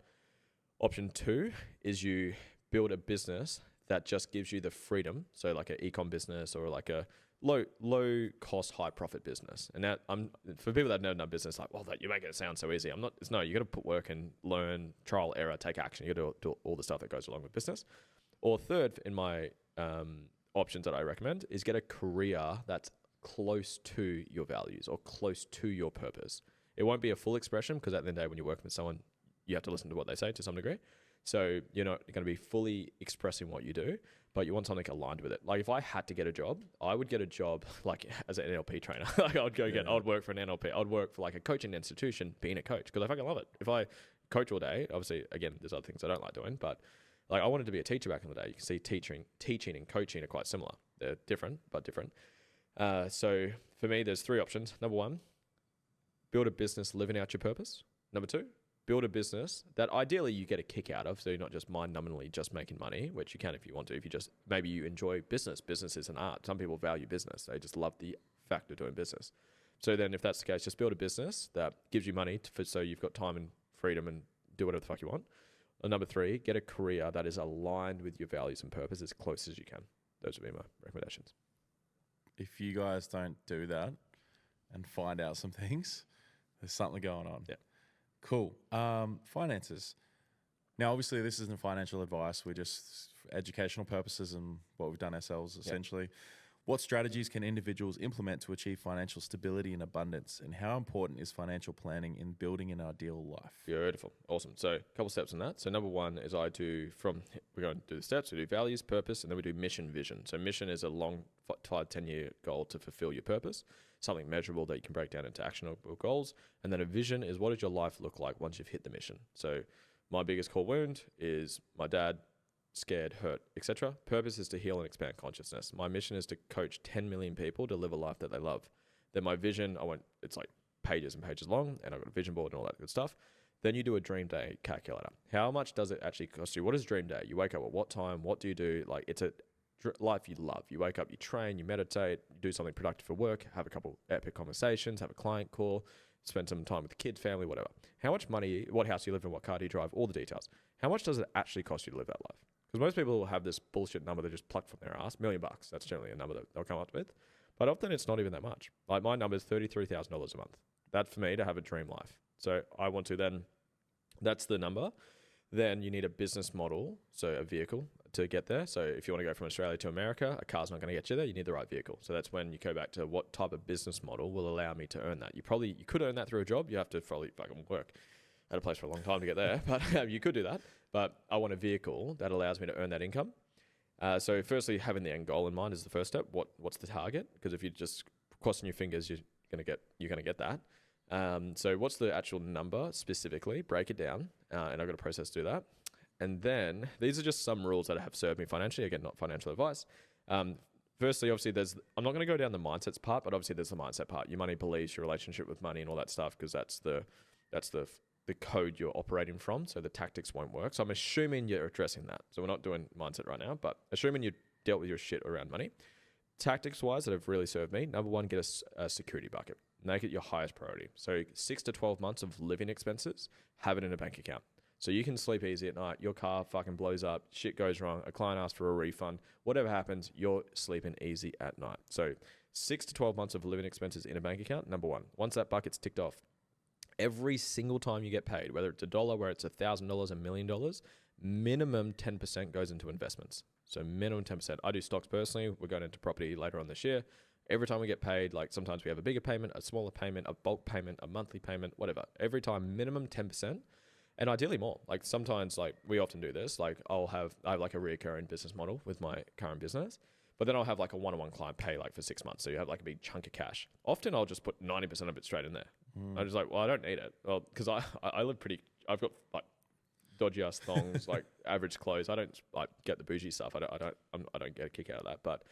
Option two is you build a business that just gives you the freedom. So like an e-com business or like a low cost, high profit business. And that for people that know no business, like, well, that you make it sound so easy. No, you got to put work and learn, trial, error, take action. You got to do all the stuff that goes along with business. Or third, in my options that I recommend, is get a career that's close to your values or close to your purpose. It won't be a full expression, because at the end of the day, when you're working with someone, you have to listen to what they say to some degree. So you're not going to be fully expressing what you do, but you want something aligned with it. Like if I had to get a job, I would get a job like as an NLP trainer. Like I would work for an NLP. I would work for like a coaching institution being a coach, because I fucking love it. If I coach all day, obviously, again, there's other things I don't like doing, but like I wanted to be a teacher back in the day. You can see teaching and coaching are quite similar. They're different, but different. So for me, there's three options. Number one, build a business living out your purpose. Number two, build a business that ideally you get a kick out of, so you're not just mind-numbingly just making money, which you can if you want to. If you just, maybe you enjoy business. Business is an art. Some people value business. They just love the fact of doing business. So then if that's the case, just build a business that gives you money so you've got time and freedom and do whatever the fuck you want. And number three, get a career that is aligned with your values and purpose as close as you can. Those would be my recommendations. If you guys don't do that and find out some things, there's something going on. Yeah. Cool. Finances. Now, obviously, this isn't financial advice. We're just for educational purposes and what we've done ourselves, essentially. Yep. What strategies can individuals implement to achieve financial stability and abundance? And how important is financial planning in building an ideal life? Beautiful. Awesome. So a couple steps on that. So number one is we're going to do the steps. We do values, purpose, and then we do mission, vision. So mission is a long 5-10 year goal to fulfill your purpose, something measurable that you can break down into actionable goals. And then a vision is, what does your life look like once you've hit the mission? So my biggest core wound is my dad, scared, hurt, etc. Purpose is to heal and expand consciousness. My mission is to coach 10 million people to live a life that they love. Then my vision, it's like pages and pages long, and I've got a vision board and all that good stuff. Then you do a dream day calculator. How much does it actually cost you? What is dream day? You wake up at what time? What do you do? Like, it's a life you love. You wake up, you train, you meditate, you do something productive for work, have a couple epic conversations, have a client call, spend some time with the kids, family, whatever. How much money, what house you live in, what car do you drive, all the details. How much does it actually cost you to live that life? Because most people will have this bullshit number they just pluck from their ass, $1 million. That's generally a number that they'll come up with. But often it's not even that much. Like my number is $33,000 a month. That for me to have a dream life. So I want to then, that's the number. Then you need a business model, so a vehicle to get there. So if you want to go from Australia to America, a car's not going to get you there. You need the right vehicle. So that's when you go back to what type of business model will allow me to earn that. You could earn that through a job. You have to probably fucking work at a place for a long time to get there, but you could do that. But I want a vehicle that allows me to earn that income. So firstly, having the end goal in mind is the first step. What's the target? Because if you're just crossing your fingers, you're gonna get that. So what's the actual number specifically? Break it down, and I've got a process to do that. And then these are just some rules that have served me financially. Again, not financial advice. Firstly, obviously, I'm not going to go down the mindsets part, but obviously there's the mindset part. Your money beliefs, your relationship with money, and all that stuff, because that's the code you're operating from. So the tactics won't work. So I'm assuming you're addressing that. So we're not doing mindset right now, but assuming you dealt with your shit around money. Tactics wise that have really served me. Number one, get a security bucket. Make it your highest priority. So 6 to 12 months of living expenses, have it in a bank account. So you can sleep easy at night. Your car fucking blows up. Shit goes wrong. A client asks for a refund. Whatever happens, you're sleeping easy at night. So 6 to 12 months of living expenses in a bank account, number one. Once that bucket's ticked off, every single time you get paid, whether it's $1, whether it's $1,000, $1 million, minimum 10% goes into investments. So minimum 10%. I do stocks personally. We're going into property later on this year. Every time we get paid, like sometimes we have a bigger payment, a smaller payment, a bulk payment, a monthly payment, whatever. Every time, minimum 10%. And ideally more. Like sometimes, like we often do this. Like I have like a recurring business model with my current business, but then I'll have like a one-on-one client pay like for 6 months. So you have like a big chunk of cash. Often I'll just put 90% of it straight in there. I'm just like, well, I don't need it. Well, because I live I've got like dodgy ass thongs, like average clothes. I don't like get the bougie stuff. I don't get a kick out of that. But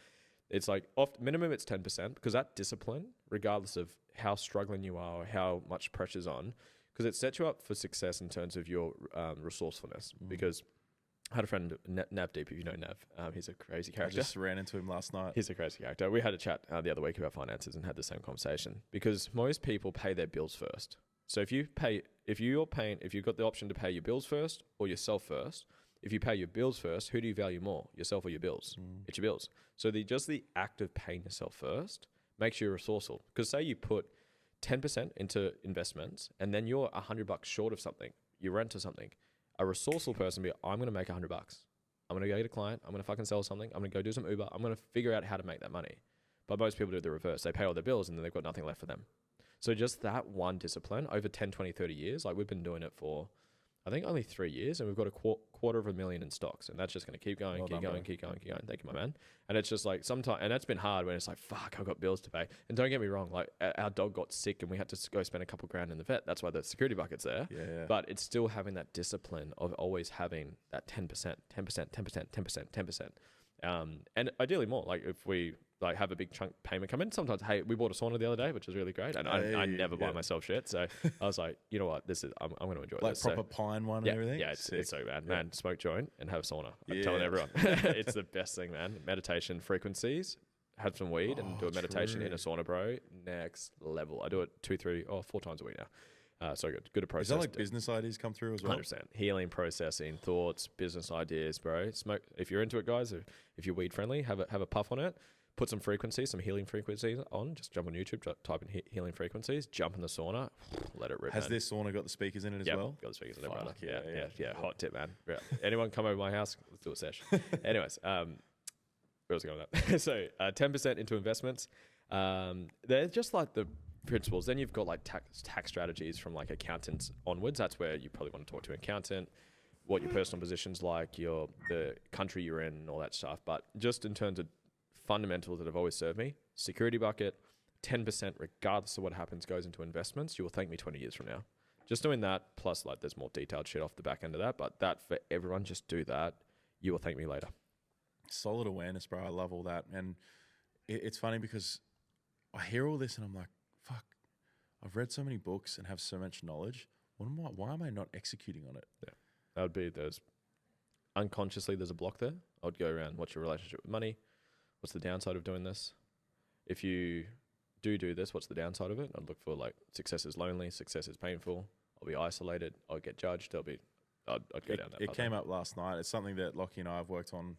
It's like minimum it's 10%, because that discipline, regardless of how struggling you are or how much pressure's on, because it sets you up for success in terms of your resourcefulness. Because I had a friend, Nav Deep, if you know Nav. He's a crazy character. I just ran into him last night. He's a crazy character. We had a chat the other week about finances and had the same conversation, because most people pay their bills first. So if you've got the option to pay your bills first or yourself first, if you pay your bills first, who do you value more, yourself or your bills? It's your bills. So just the act of paying yourself first makes you resourceful. Because say you put 10% into investments and then you're $100 short of something, you rent or something. A resourceful person will be, I'm going to make $100. I'm going to go get a client. I'm going to fucking sell something. I'm going to go do some Uber. I'm going to figure out how to make that money. But most people do the reverse. They pay all their bills and then they've got nothing left for them. So just that one discipline over 10, 20, 30 years, like we've been doing it for, I think only 3 years, and we've got $250,000 in stocks, and that's just going to keep going, keep going. Thank you, my man. And it's just like sometimes, and that's been hard when it's like, fuck, I've got bills to pay. And don't get me wrong, like our dog got sick and we had to go spend a couple grand in the vet. That's why the security bucket's there. Yeah. But it's still having that discipline of always having that 10%. And ideally more, like if we like have a big chunk payment come in, sometimes, hey, we bought a sauna the other day, which was really great. And I never buy myself shit. So I was like, you know what, I'm going to enjoy this. Like proper pine one and everything? Yeah, it's so bad. Man, smoke joint and have sauna. I'm telling everyone. It's the best thing, man. Meditation frequencies, have some weed and do a meditation in a sauna, bro. Next level. I do it 4 times a week now. So good approach. Is that like business ideas come through as well? 100%. Healing, processing, thoughts, business ideas, bro. Smoke. If you're into it, guys, if you're weed friendly, have a puff on it. Put some frequencies, some healing frequencies on. Just jump on YouTube, type in healing frequencies, jump in the sauna, let it rip. Has this sauna got the speakers in it as well? Got the speakers in it, brother. Yeah. Hot tip, man. Yeah. Anyone come over my house? Let's do a sesh. Anyways, where was I going with that? So 10% into investments. They're just like the principles. Then you've got like tax strategies from like accountants onwards. That's where you probably want to talk to an accountant, what your personal position's like, the country you're in and all that stuff. But just in terms of fundamentals that have always served me, security bucket, 10% regardless of what happens goes into investments. You will thank me 20 years from now. Just doing that, plus like there's more detailed shit off the back end of that, but that for everyone, just do that. You will thank me later. Solid awareness, bro. I love all that. And it's funny because I hear all this and I'm like, fuck, I've read so many books and have so much knowledge. Why am I not executing on it? Yeah, that would be unconsciously there's a block there. I would go around, what's your relationship with money? What's the downside of doing this? If you do this, what's the downside of it? I'd look for like success is lonely, success is painful. I'll be isolated. I'll get judged. I'd go down that. It came up last night. It's something that Lockie and I have worked on,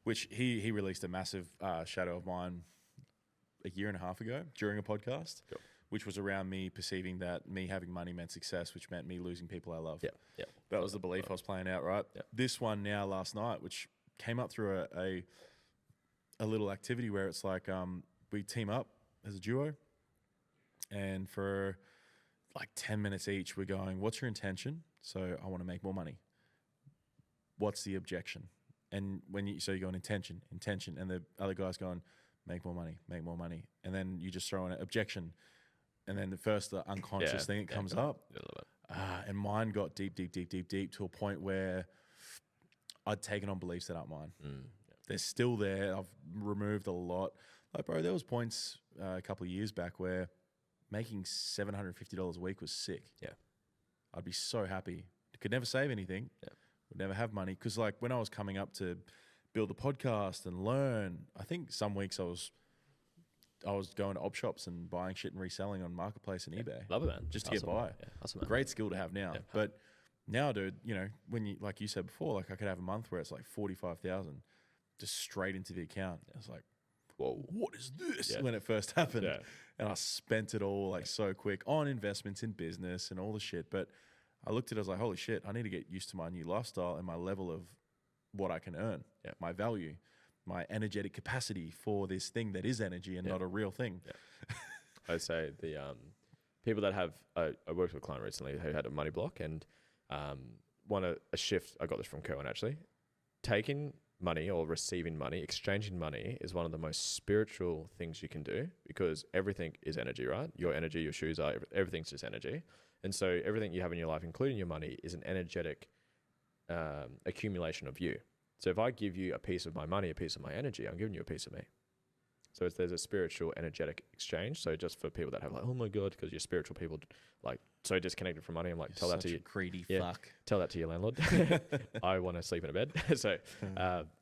which he released a massive shadow of mine a year and a half ago during a podcast, cool. Which was around me perceiving that me having money meant success, which meant me losing people I love. Yeah. That was the belief I was playing out, right? Yeah. This one now last night, which came up through a little activity where it's like we team up as a duo, and for like 10 minutes each, we're going, what's your intention? So I want to make more money. What's the objection? And you're going intention, and the other guy's going, make more money. And then you just throw in an objection. And then the unconscious thing that comes up. And mine got deep to a point where I'd taken on beliefs that aren't mine. They're still there. I've removed a lot. Like, bro, there was points a couple of years back where making $750 a week was sick. Yeah. I'd be so happy. Could never save anything. Yeah. Would never have money. Because like when I was coming up to build a podcast and learn, I think some weeks I was going to op shops and buying shit and reselling on Marketplace and eBay. Love it, man. Just to get by. Yeah, awesome, man. Great skill to have now. Yeah. But now, dude, when you, like you said before, like I could have a month where it's like 45,000 just straight into the account. I was like, whoa, what is this? When it first happened. Yeah. And I spent it all like so quick on investments in business and all the shit. But I looked at it, I was like, holy shit, I need to get used to my new lifestyle and my level of what I can earn, my value, my energetic capacity for this thing that is energy and not a real thing. Yeah. I'd say the people that have, I worked with a client recently who had a money block and want a shift. I got this from Kerwin actually. Taking money or receiving money, exchanging money is one of the most spiritual things you can do because everything is energy, right? Your energy, your shoes are, everything's just energy. And so everything you have in your life, including your money, is an energetic accumulation of you. So if I give you a piece of my money, a piece of my energy, I'm giving you a piece of me. So there's a spiritual energetic exchange. So just for people that have like, oh my God, because you're spiritual people, like so disconnected from money. I'm like, You're tell that such to a greedy yeah. fuck. Tell that to your landlord. I want to sleep in a bed. So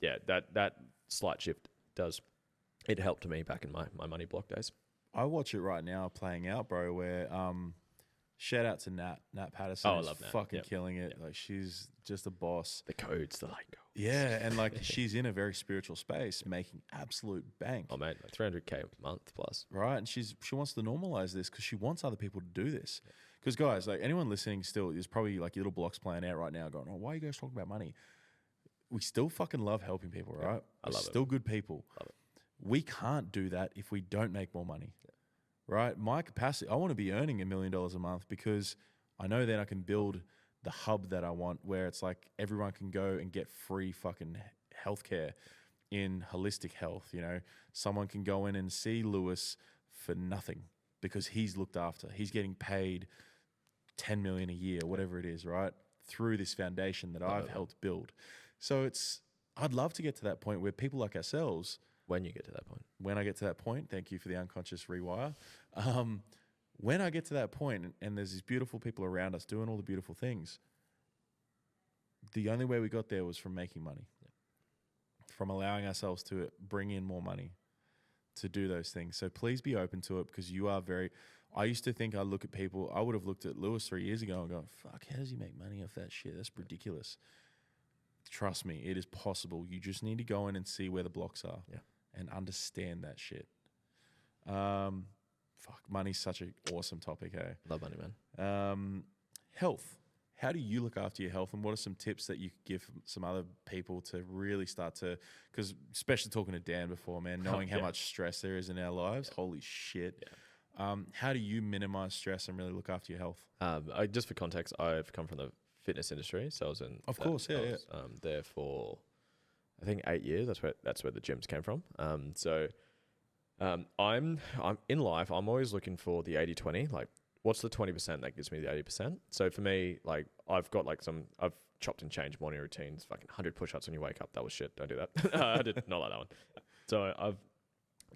yeah, that slight shift it helped me back in my money block days. I watch it right now playing out, bro, where shout out to Nat Patterson. Oh, I is love Nat. fucking Yep. killing it. Yep. Like she's just a boss. The codes, the lingo. Yeah, and like she's in a very spiritual space, making absolute bank. Oh mate, like 300K a month plus. Right, and she wants to normalize this because she wants other people to do this. Because guys, like anyone listening, still is probably like your little blocks playing out right now, going, "Oh, why are you guys talking about money?" We still fucking love helping people, right? I love it. Still good people. Love it. We can't do that if we don't make more money, right? My capacity, I want to be earning $1 million a month because I know then I can build the hub that I want, where it's like everyone can go and get free fucking healthcare in holistic health. You know, someone can go in and see Lewis for nothing because he's looked after. He's getting paid 10 million a year, whatever it is, right? Through this foundation that I've helped build. So I'd love to get to that point where people like ourselves, When you get to that point. when I get to that point, thank you for the unconscious rewire. When I get to that point and there's these beautiful people around us doing all the beautiful things, the only way we got there was from making money, from allowing ourselves to bring in more money to do those things. So please be open to it because you are I used to think I look at people, I would have looked at Lewis 3 years ago and gone, fuck, how does he make money off that shit? That's ridiculous. Trust me, it is possible. You just need to go in and see where the blocks are and understand that shit. Money's such an awesome topic, hey? Love money, man. Health. How do you look after your health, and what are some tips that you could give some other people to really start to, because especially talking to Dan before, man, knowing how much stress there is in our lives, holy shit. Yeah. How do you minimize stress and really look after your health? Just for context, I've come from the fitness industry, so I was in. Of course, I was there for, I think 8 years. That's where the gyms came from. I'm in life. I'm always looking for the 80-20. Like, what's the 20% that gives me the 80%? So for me, like, I've got like I've chopped and changed morning routines. Fucking 100 push-ups when you wake up. That was shit. Don't do that. I did not like that one. So I've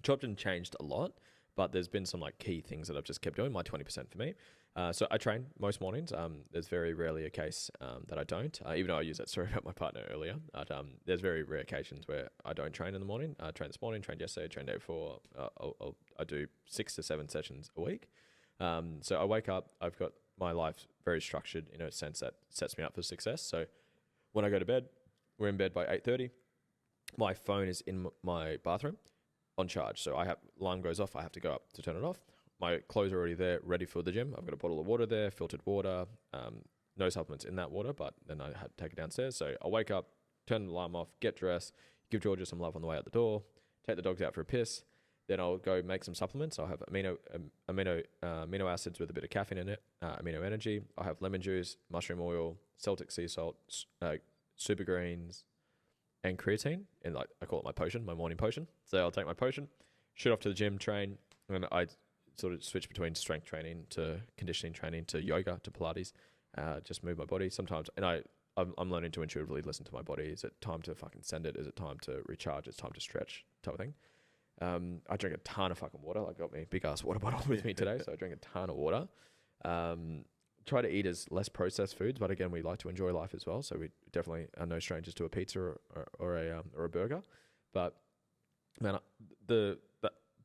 chopped and changed a lot. But there's been some like key things that I've just kept doing, my 20% for me. So I train most mornings. There's very rarely a case that I don't, even though I used that story about my partner earlier. But there's very rare occasions where I don't train in the morning. I trained this morning, trained yesterday, trained day before. I do 6 to 7 sessions a week. So I wake up, I've got my life very structured in a sense that sets me up for success. So when I go to bed, we're in bed by 8:30. My phone is in my bathroom on charge. So alarm goes off, I have to go up to turn it off. My clothes are already there, ready for the gym. I've got a bottle of water there, filtered water, no supplements in that water, but then I had to take it downstairs. So I wake up, turn the alarm off, get dressed, give Georgia some love on the way out the door, take the dogs out for a piss. Then I'll go make some supplements. I'll have amino acids with a bit of caffeine in it, amino energy. I'll have lemon juice, mushroom oil, Celtic sea salt, super greens, and creatine, and like I call it my potion, my morning potion. So I'll take my potion, shoot off to the gym, train, and I sort of switch between strength training to conditioning training to yoga to Pilates, just move my body sometimes. And I'm learning to intuitively listen to my body. Is it time to fucking send it? Is it time to recharge? Is it time to stretch? Type of thing. I drink a ton of fucking water. I got me a big ass water bottle with me today, so I drink a ton of water. Try to eat as less processed foods, but again, we like to enjoy life as well. So we definitely are no strangers to a pizza or a burger. But man,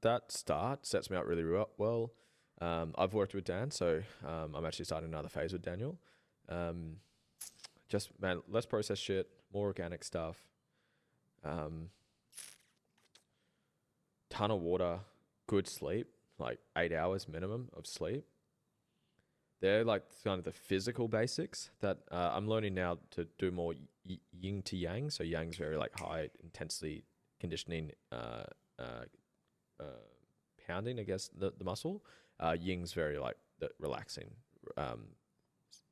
that start sets me up really well. I've worked with Dan, so I'm actually starting another phase with Daniel. Just man, less processed shit, more organic stuff. Ton of water, good sleep, like 8 hours minimum of sleep. They're like kind of the physical basics that I'm learning now to do more yin to yang. So yang's very like high intensity conditioning, pounding, I guess, the muscle. Ying's very like the relaxing,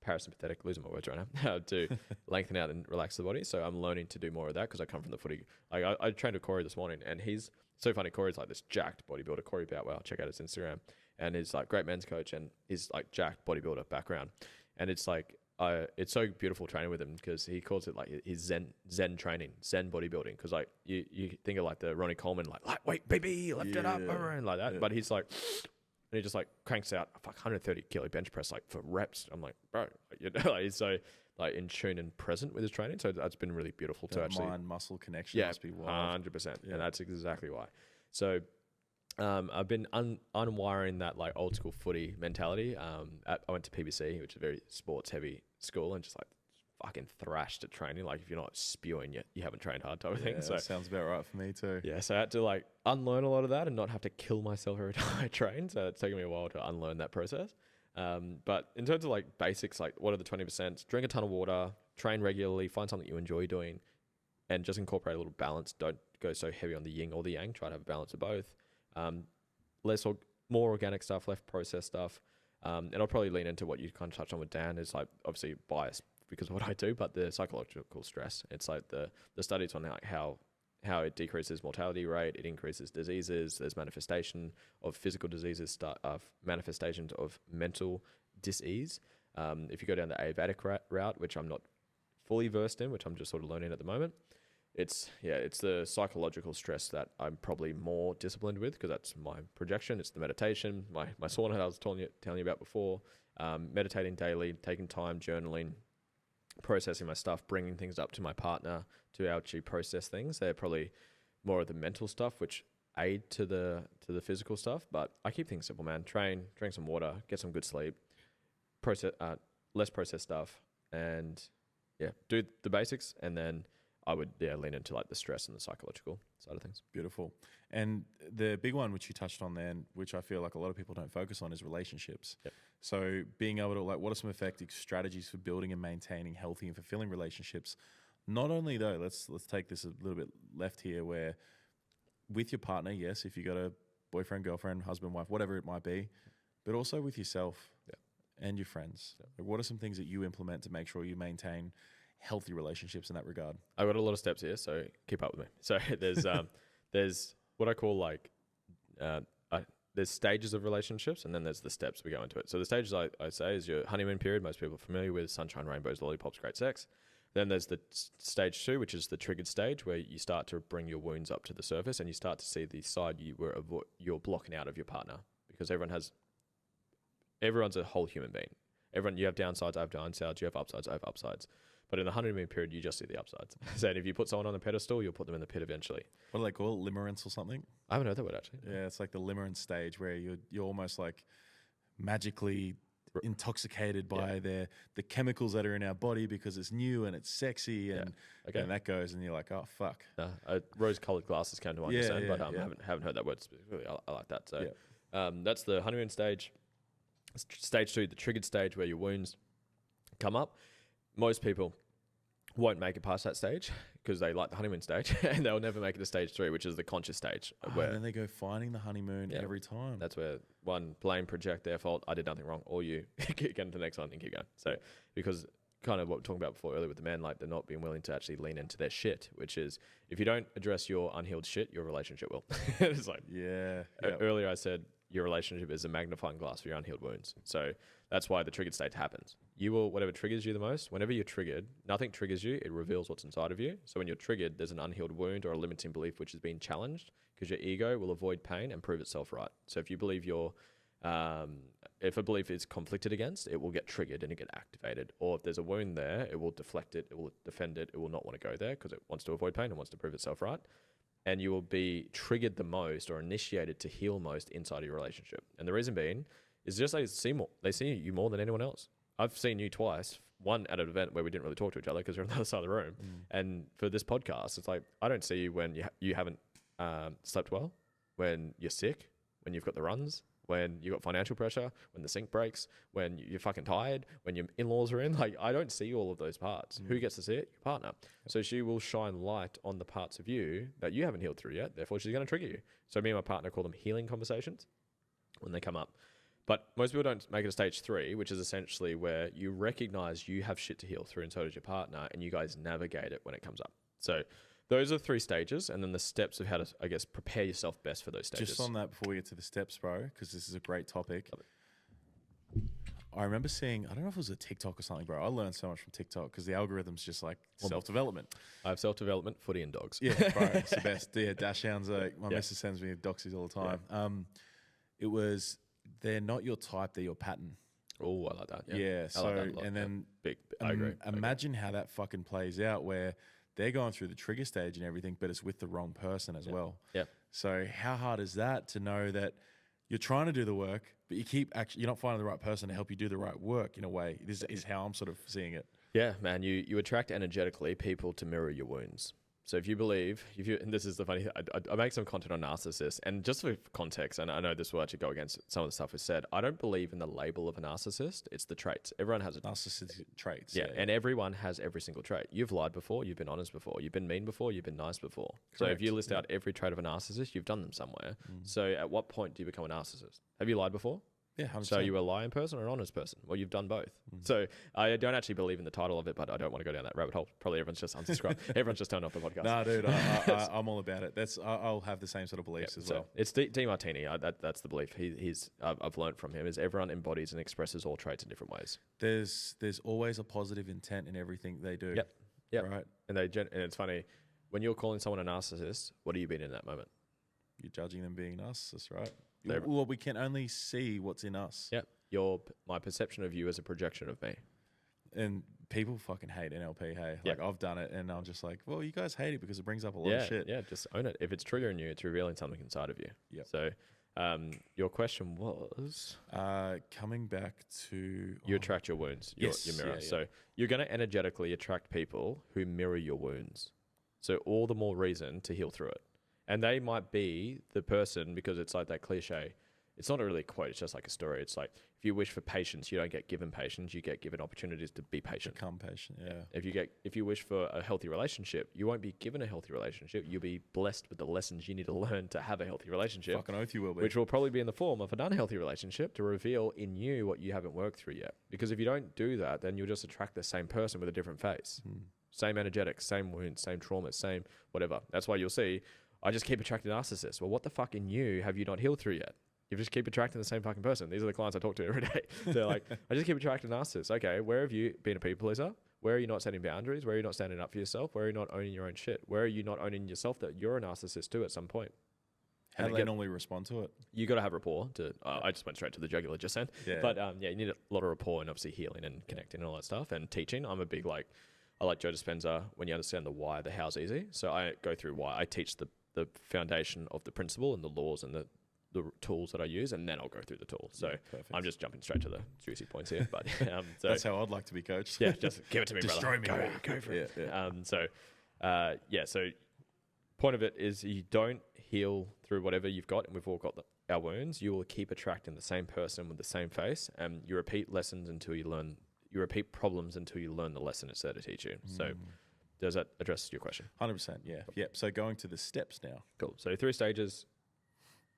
parasympathetic, losing my words right now, to lengthen out and relax the body. So I'm learning to do more of that because I come from the footy. I trained with Corey this morning, and he's so funny. Corey's like this jacked bodybuilder, Corey Boutwell. Check out his Instagram. And he's like great men's coach, and he's like jacked bodybuilder background. And it's like it's so beautiful training with him because he calls it like his Zen training, Zen bodybuilding. Because like you think of like the Ronnie Coleman, like lightweight baby, lift it up, and like that. But he's like, and he just like cranks out 130 kilo bench press like for reps. I'm like, bro, you know, like, he's so like in tune and present with his training. So that's been really beautiful to actually mind muscle connection. Must be wild. 100%, and that's exactly why. So. I've been unwiring that like old school footy mentality. I went to PBC, which is a very sports heavy school, and just like fucking thrashed at training. Like if you're not spewing yet, you haven't trained hard type of thing. So that sounds about right for me too. Yeah, so I had to like unlearn a lot of that and not have to kill myself every time I train. So it's taken me a while to unlearn that process. But in terms of like basics, like what are the 20%? Drink a ton of water, train regularly, find something you enjoy doing, and just incorporate a little balance. Don't go so heavy on the yin or the yang. Try to have a balance of both. More organic stuff, less processed stuff. And I'll probably lean into what you kind of touched on with Dan is like obviously bias because of what I do, but the psychological stress. It's like the studies on like how it decreases mortality rate, it increases diseases, there's manifestation of physical diseases, manifestations of mental disease. If you go down the Ayurvedic route, which I'm not fully versed in, which I'm just sort of learning at the moment, it's the psychological stress that I'm probably more disciplined with because that's my projection. It's the meditation, my sauna that I was telling you about before, meditating daily, taking time, journaling, processing my stuff, bringing things up to my partner to actually process things. They're probably more of the mental stuff, which aid to the physical stuff. But I keep things simple, man. Train, drink some water, get some good sleep, less processed stuff, and do the basics, and then I would lean into like the stress and the psychological side of things. Beautiful. And the big one, which you touched on then, which I feel like a lot of people don't focus on, is relationships. Yep. So being able to like, what are some effective strategies for building and maintaining healthy and fulfilling relationships? Not only though, let's take this a little bit left here, where with your partner, yes, if you got a boyfriend, girlfriend, husband, wife, whatever it might be, but also with yourself and your friends. Like, what are some things that you implement to make sure you maintain healthy relationships in that regard? I've got a lot of steps here, so keep up with me. So there's what I call like there's stages of relationships, and then there's the steps we go into it. So the stages I say is your honeymoon period. Most people are familiar with sunshine, rainbows, lollipops, great sex. Then there's the stage 2, which is the triggered stage, where you start to bring your wounds up to the surface, and you start to see the side you're blocking out of your partner, because everyone's a whole human being. You have downsides, I have downsides, you have upsides, I have upsides. But in the honeymoon period, you just see the upsides. So if you put someone on a pedestal, you'll put them in the pit eventually. What do they call it? Limerence or something? I haven't heard that word actually. Yeah, it's like the limerence stage where you're almost like magically intoxicated by the chemicals that are in our body because it's new and it's sexy and that goes and you're like, oh fuck. Rose-colored glasses came to mind, but haven't heard that word specifically. I like that. So that's the honeymoon stage. Stage 2, the triggered stage, where your wounds come up. Most people won't make it past that stage because they like the honeymoon stage, and they'll never make it to stage 3, which is the conscious stage. Where then they go finding the honeymoon every time. That's where one, blame, project, their fault, I did nothing wrong, or you get into the next one and keep going. So because kind of what we were talking about before earlier with the men, like they're not being willing to actually lean into their shit, which is if you don't address your unhealed shit, your relationship will. It's like earlier I said your relationship is a magnifying glass for your unhealed wounds. So that's why the triggered state happens. You will, whatever triggers you the most, whenever you're triggered, nothing triggers you, it reveals what's inside of you. So when you're triggered, there's an unhealed wound or a limiting belief which is being challenged, because your ego will avoid pain and prove itself right. So if you believe if a belief is conflicted against, it will get triggered and it get activated. Or if there's a wound there, it will deflect it, it will defend it, it will not want to go there because it wants to avoid pain and wants to prove itself right. And you will be triggered the most or initiated to heal most inside of your relationship. And the reason being is just they see you more than anyone else. I've seen you twice, one at an event where we didn't really talk to each other because you're on the other side of the room. And for this podcast, it's like, I don't see you when you haven't slept well, when you're sick, when you've got the runs, when you've got financial pressure, when the sink breaks, when you're fucking tired, when your in-laws are in. Like, I don't see all of those parts. Who gets to see it? Your partner. So she will shine light on the parts of you that you haven't healed through yet. Therefore, she's going to trigger you. So me and my partner call them healing conversations when they come up. But most people don't make it to stage 3, which is essentially where you recognize you have shit to heal through, and so does your partner, and you guys navigate it when it comes up. So those are 3 stages, and then the steps of how to, I guess, prepare yourself best for those stages. Just on that, before we get to the steps, bro, because this is a great topic. I remember seeing, I don't know if it was a TikTok or something, bro. I learned so much from TikTok because the algorithm's just like self-development. I have self-development, footy and dogs. Yeah, bro, it's the best. Yeah, dash hounds. My missus sends me doxies all the time. Yeah. It was, they're not your type, they're your pattern. Oh, I like that. Yeah. I So, like that a lot. and then I agree. Imagine how that fucking plays out where they're going through the trigger stage and everything, but it's with the wrong person as well. Yeah. So how hard is that to know that you're trying to do the work, but you're not finding the right person to help you do the right work in a way. This is how I'm sort of seeing it. Yeah, man, you attract energetically people to mirror your wounds. So if you believe, and this is the funny thing, I make some content on narcissists, and just for context, and I know this will actually go against some of the stuff we said, I don't believe in the label of a narcissist, it's the traits. Everyone has narcissistic traits. Yeah, and everyone has every single trait. You've lied before, you've been honest before, you've been mean before, you've been nice before. Correct. So if you list out every trait of a narcissist, you've done them somewhere. So at what point do you become a narcissist? Have you lied before? Yeah, 100%. So you a lying person or an honest person? Well, you've done both. So I don't actually believe in the title of it, but I don't want to go down that rabbit hole. Probably everyone's just unsubscribed. Everyone's just turned off the podcast. No, dude, I'm all about it. I'll have the same sort of beliefs as well. It's DeMartini. That's the belief. I've learned from him is everyone embodies and expresses all traits in different ways. There's always a positive intent in everything they do. Yep. Right. And it's funny when you're calling someone a narcissist. What are you being in that moment? You're judging them being narcissists, right? Well, we can only see what's in us. Yep. My perception of you as a projection of me. And people fucking hate NLP, hey? Like, I've done it, and I'm just like, well, you guys hate it because it brings up a lot of shit. Yeah, just own it. If it's triggering you, it's revealing something inside of you. Yeah. So your question was? Coming back to... You attract your wounds, your mirror. Yeah. So you're going to energetically attract people who mirror your wounds. So all the more reason to heal through it. And they might be the person, because it's like that cliche. It's not really a quote, it's just like a story. It's like, if you wish for patience, you don't get given patience, you get given opportunities to be patient. Become patient, yeah. If you wish for a healthy relationship, you won't be given a healthy relationship. You'll be blessed with the lessons you need to learn to have a healthy relationship. Fucking oath you will be. Which will probably be in the form of an unhealthy relationship to reveal in you what you haven't worked through yet. Because if you don't do that, then you'll just attract the same person with a different face. Same energetics, same wounds, same traumas, same whatever. That's why you'll see, I just keep attracting narcissists. Well, what the fuck in you have you not healed through yet? You just keep attracting the same fucking person. These are the clients I talk to every day. They're like, I just keep attracting narcissists. Okay, where have you been a people pleaser? Where are you not setting boundaries? Where are you not standing up for yourself? Where are you not owning your own shit? Where are you not owning yourself that you're a narcissist too at some point? How do they normally respond to it? You got to have rapport. I just went straight to the jugular just then. Yeah. But you need a lot of rapport and obviously healing and connecting and all that stuff and teaching. I'm a big I like Joe Dispenza when you understand the why, the how's easy. So I go through why. I teach the foundation of the principle and the laws and the tools that I use, and then I'll go through the tool. So I'm just jumping straight to the juicy points here. But so that's how I'd like to be coached. Yeah, just give it to me, Destroy brother. me. Go for it. So point of it is you don't heal through whatever you've got, and we've all got our wounds. You will keep attracting the same person with the same face, and you repeat lessons until you learn. You repeat problems until you learn the lesson it's there to teach you. So does that address your question? 100%, yeah. Yep. So going to the steps now. Cool. So 3 stages: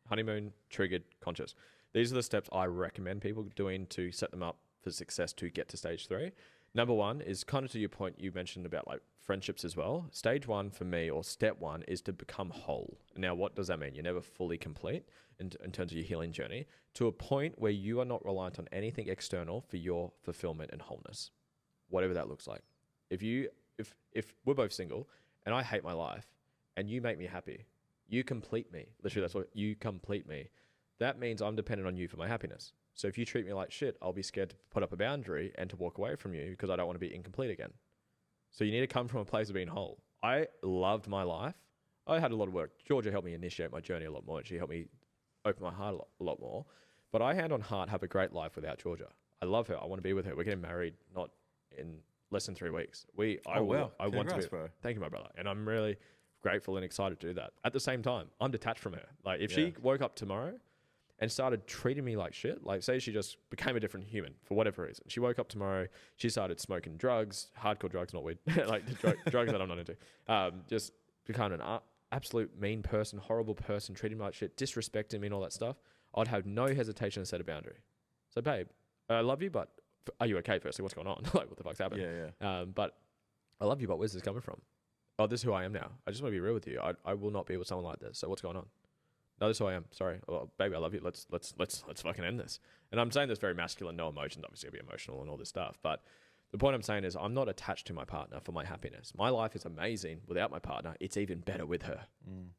honeymoon, triggered, conscious. These are the steps I recommend people doing to set them up for success to get to stage 3. Number 1 is kind of to your point you mentioned about like friendships as well. Stage 1 for me, or step 1, is to become whole. Now, what does that mean? You're never fully complete in terms of your healing journey, to a point where you are not reliant on anything external for your fulfillment and wholeness, whatever that looks like. If we're both single and I hate my life and you make me happy, you complete me. Literally, that's what you complete me. That means I'm dependent on you for my happiness. So if you treat me like shit, I'll be scared to put up a boundary and to walk away from you because I don't want to be incomplete again. So you need to come from a place of being whole. I loved my life. I had a lot of work. Georgia helped me initiate my journey a lot more, and she helped me open my heart a lot more. But I, hand on heart, have a great life without Georgia. I love her. I want to be with her. We're getting married not in less than 3 weeks. I want to be. Bro. Thank you, my brother. And I'm really grateful and excited to do that. At the same time, I'm detached from her. Like if she woke up tomorrow and started treating me like shit, like say she just became a different human for whatever reason. She woke up tomorrow, she started smoking drugs, hardcore drugs, not weed, like drugs that I'm not into. Just become an absolute mean person, horrible person, treating me like shit, disrespecting me and all that stuff. I'd have no hesitation to set a boundary. So babe, I love you, but are you okay firstly? What's going on? Like what the fuck's happened? But I love you, but where's this coming from? Oh, this is who I am now. I just want to be real with you. I will not be with someone like this. So what's going on? No, that's who I am. Sorry, well, baby, I love you. Let's fucking end this. And I'm saying this very masculine, no emotions. Obviously, I'll be emotional and all this stuff. But the point I'm saying is, I'm not attached to my partner for my happiness. My life is amazing without my partner. It's even better with her.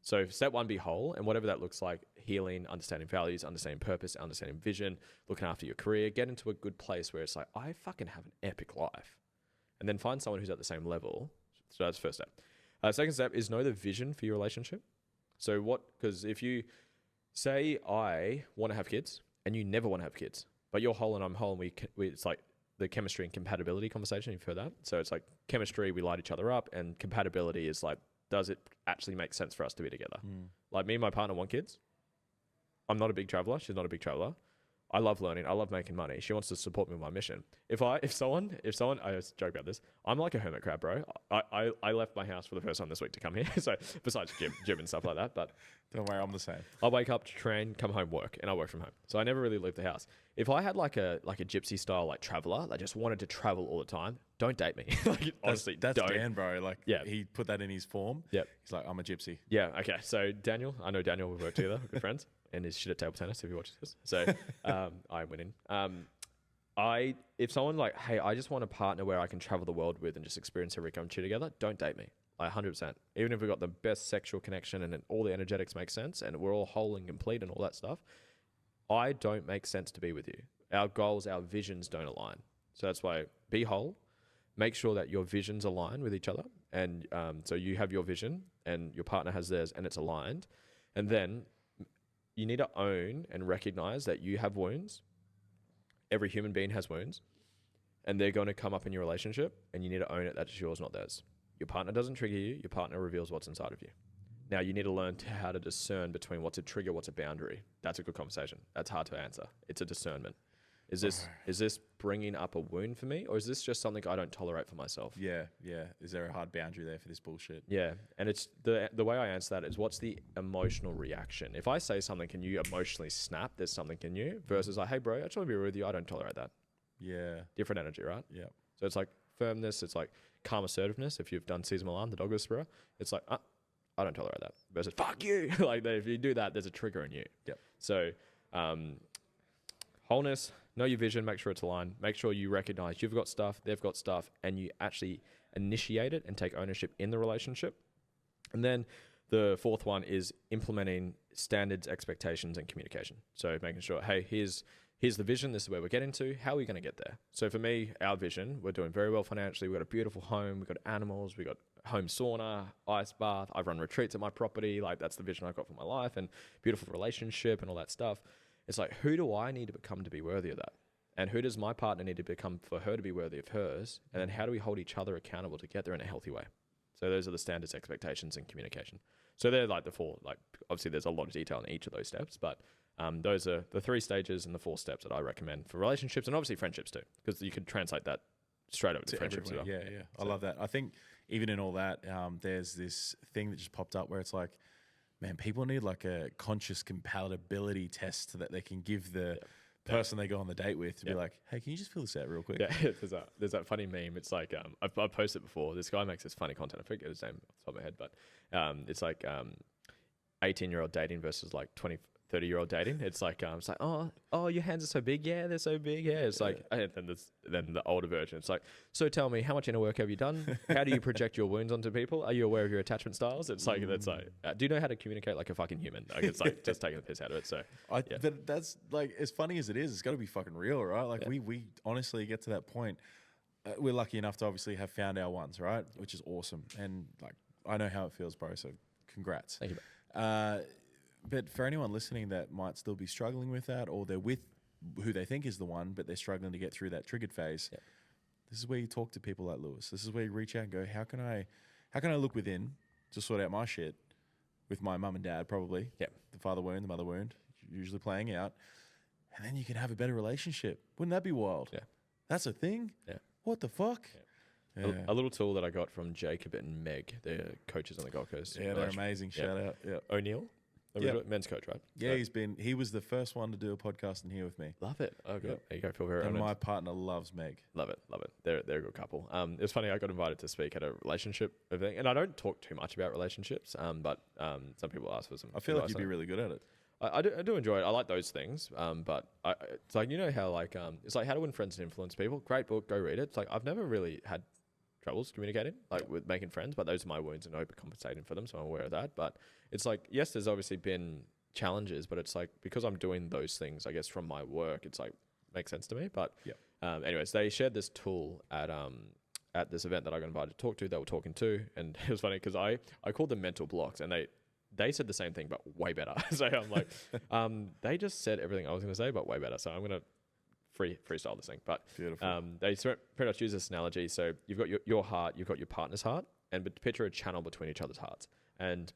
So step one, be whole, and whatever that looks like: healing, understanding values, understanding purpose, understanding vision, looking after your career. Get into a good place where it's like, I fucking have an epic life, and then find someone who's at the same level. So that's the first step. Second step is know the vision for your relationship. So what? Because if you say I want to have kids and you never want to have kids, but you're whole and I'm whole, and it's like the chemistry and compatibility conversation. You've heard that. So it's like chemistry, we light each other up, and compatibility is like, does it actually make sense for us to be together? Like me and my partner want kids. I'm not a big traveler. She's not a big traveler. I love learning. I love making money. She wants to support me with my mission. If someone, I always joke about this. I'm like a hermit crab, bro. I left my house for the first time this week to come here. So besides gym and stuff like that, but Don't worry, I'm the same. I wake up to train, come home, work, and I work from home. So I never really leave the house. If I had like a gypsy style like traveler that just wanted to travel all the time, don't date me. Like honestly, That's don't. Dan, bro. Like, Yeah. he put that in his form. Yep. He's like, I'm a gypsy. Yeah. Okay. So Daniel, I know Daniel. We work together, we're good friends, and is shit at table tennis if he watches this. So I'm winning. If someone like, hey, I just want a partner where I can travel the world with and just experience every country together, don't date me. Like 100%. Even if we've got the best sexual connection and all the energetics make sense and we're all whole and complete and all that stuff, I don't make sense to be with you. Our goals, our visions don't align. So that's why be whole. Make sure that your visions align with each other. And so you have your vision and your partner has theirs and it's aligned. And then you need to own and recognize that you have wounds. Every human being has wounds. And they're going to come up in your relationship and you need to own it that it's yours, not theirs. Your partner doesn't trigger you. Your partner reveals what's inside of you. Now, you need to learn how to discern between what's a trigger, what's a boundary. That's a good conversation. That's hard to answer. It's a discernment. Is this bringing up a wound for me, or is this just something I don't tolerate for myself? Yeah. Is there a hard boundary there for this bullshit? Yeah, and it's the way I answer that is, what's the emotional reaction? If I say something, can you emotionally snap? There's something in you versus like, hey, bro, I just want to be real with you. I don't tolerate that. Yeah. Different energy, right? Yeah. So it's like firmness. It's like calm assertiveness. If you've done Cesar Millan, the dog whisperer, it's like, I don't tolerate that. Versus fuck you. Like if you do that, there's a trigger in you. Yep. So wholeness, know your vision, make sure it's aligned, make sure you recognize you've got stuff, they've got stuff, and you actually initiate it and take ownership in the relationship. And then the fourth one is implementing standards, expectations, and communication. So making sure, hey, here's the vision, this is where we're getting to, how are we going to get there? So for me, our vision, we're doing very well financially, we've got a beautiful home, we've got animals, we've got home sauna, ice bath, I've run retreats at my property, like that's the vision I've got for my life, and beautiful relationship and all that stuff. It's like, who do I need to become to be worthy of that? And who does my partner need to become for her to be worthy of hers? And then how do we hold each other accountable to get there in a healthy way? So those are the standards, expectations, and communication. So they're like the four, like obviously there's a lot of detail in each of those steps, but those are the 3 stages and the 4 steps that I recommend for relationships and obviously friendships too, because you could translate that straight over to friendships as well. Yeah. I love that. I think even in all that, there's this thing that just popped up where it's like, man, people need like a conscious compatibility test that they can give the person they go on the date with to be like, hey, can you just fill this out real quick? Yeah, there's that funny meme. It's like, I've posted it before. This guy makes this funny content. I forget his name off the top of my head, but it's like 18-year-old dating versus like 30-year-old dating. It's like, oh, your hands are so big. Yeah, they're so big. Yeah, it's like, and then the older version. It's like, so tell me, how much inner work have you done? How do you project your wounds onto people? Are you aware of your attachment styles? It's like, that's like, do you know how to communicate like a fucking human? Like, it's like just taking the piss out of it. So, but that's like, as funny as it is, it's got to be fucking real, right? Like we honestly get to that point. We're lucky enough to obviously have found our ones, right? Which is awesome. And like, I know how it feels, bro. So congrats. Thank you. But for anyone listening that might still be struggling with that, or they're with who they think is the one, but they're struggling to get through that triggered phase, this is where you talk to people like Lewis. This is where you reach out and go, how can I look within to sort out my shit with my mum and dad, probably. Yeah. The father wound, the mother wound, usually playing out. And then you can have a better relationship. Wouldn't that be wild? Yeah. That's a thing? Yeah. What the fuck? Yeah. A little tool that I got from Jacob and Meg, they're coaches on the Gold Coast. Yeah, they're amazing. Shout out. Yeah. O'Neill. Men's coach, right? Yeah, So, he was the first one to do a podcast in here with me. love it. Oh, good. Yep. There you go. Feel very And honored. my partner loves Meg. Love it. They're a good couple. It's funny. I got invited to speak at a relationship event, and I don't talk too much about relationships. But some people ask for some. I feel like advice you'd be on it. really good at it. I do enjoy it. I like those things. But it's like, you know how like it's like How to Win Friends and Influence People. Great book. Go read it. It's like I've never really had troubles communicating with making friends, but those are my wounds and overcompensating for them, so I'm aware of that. But it's like, yes, there's obviously been challenges, but it's like, because I'm doing those things, I guess, from my work, it's like makes sense to me. But anyways, they shared this tool at this event that I got invited to talk to. They were talking to, and it was funny because I called them mental blocks, and they said the same thing but way better. So I'm like, they just said everything I was going to say but way better. So I'm going to freestyle this thing. But Beautiful. they pretty much use this analogy. So you've got your heart, you've got your partner's heart, and picture a channel between each other's hearts. And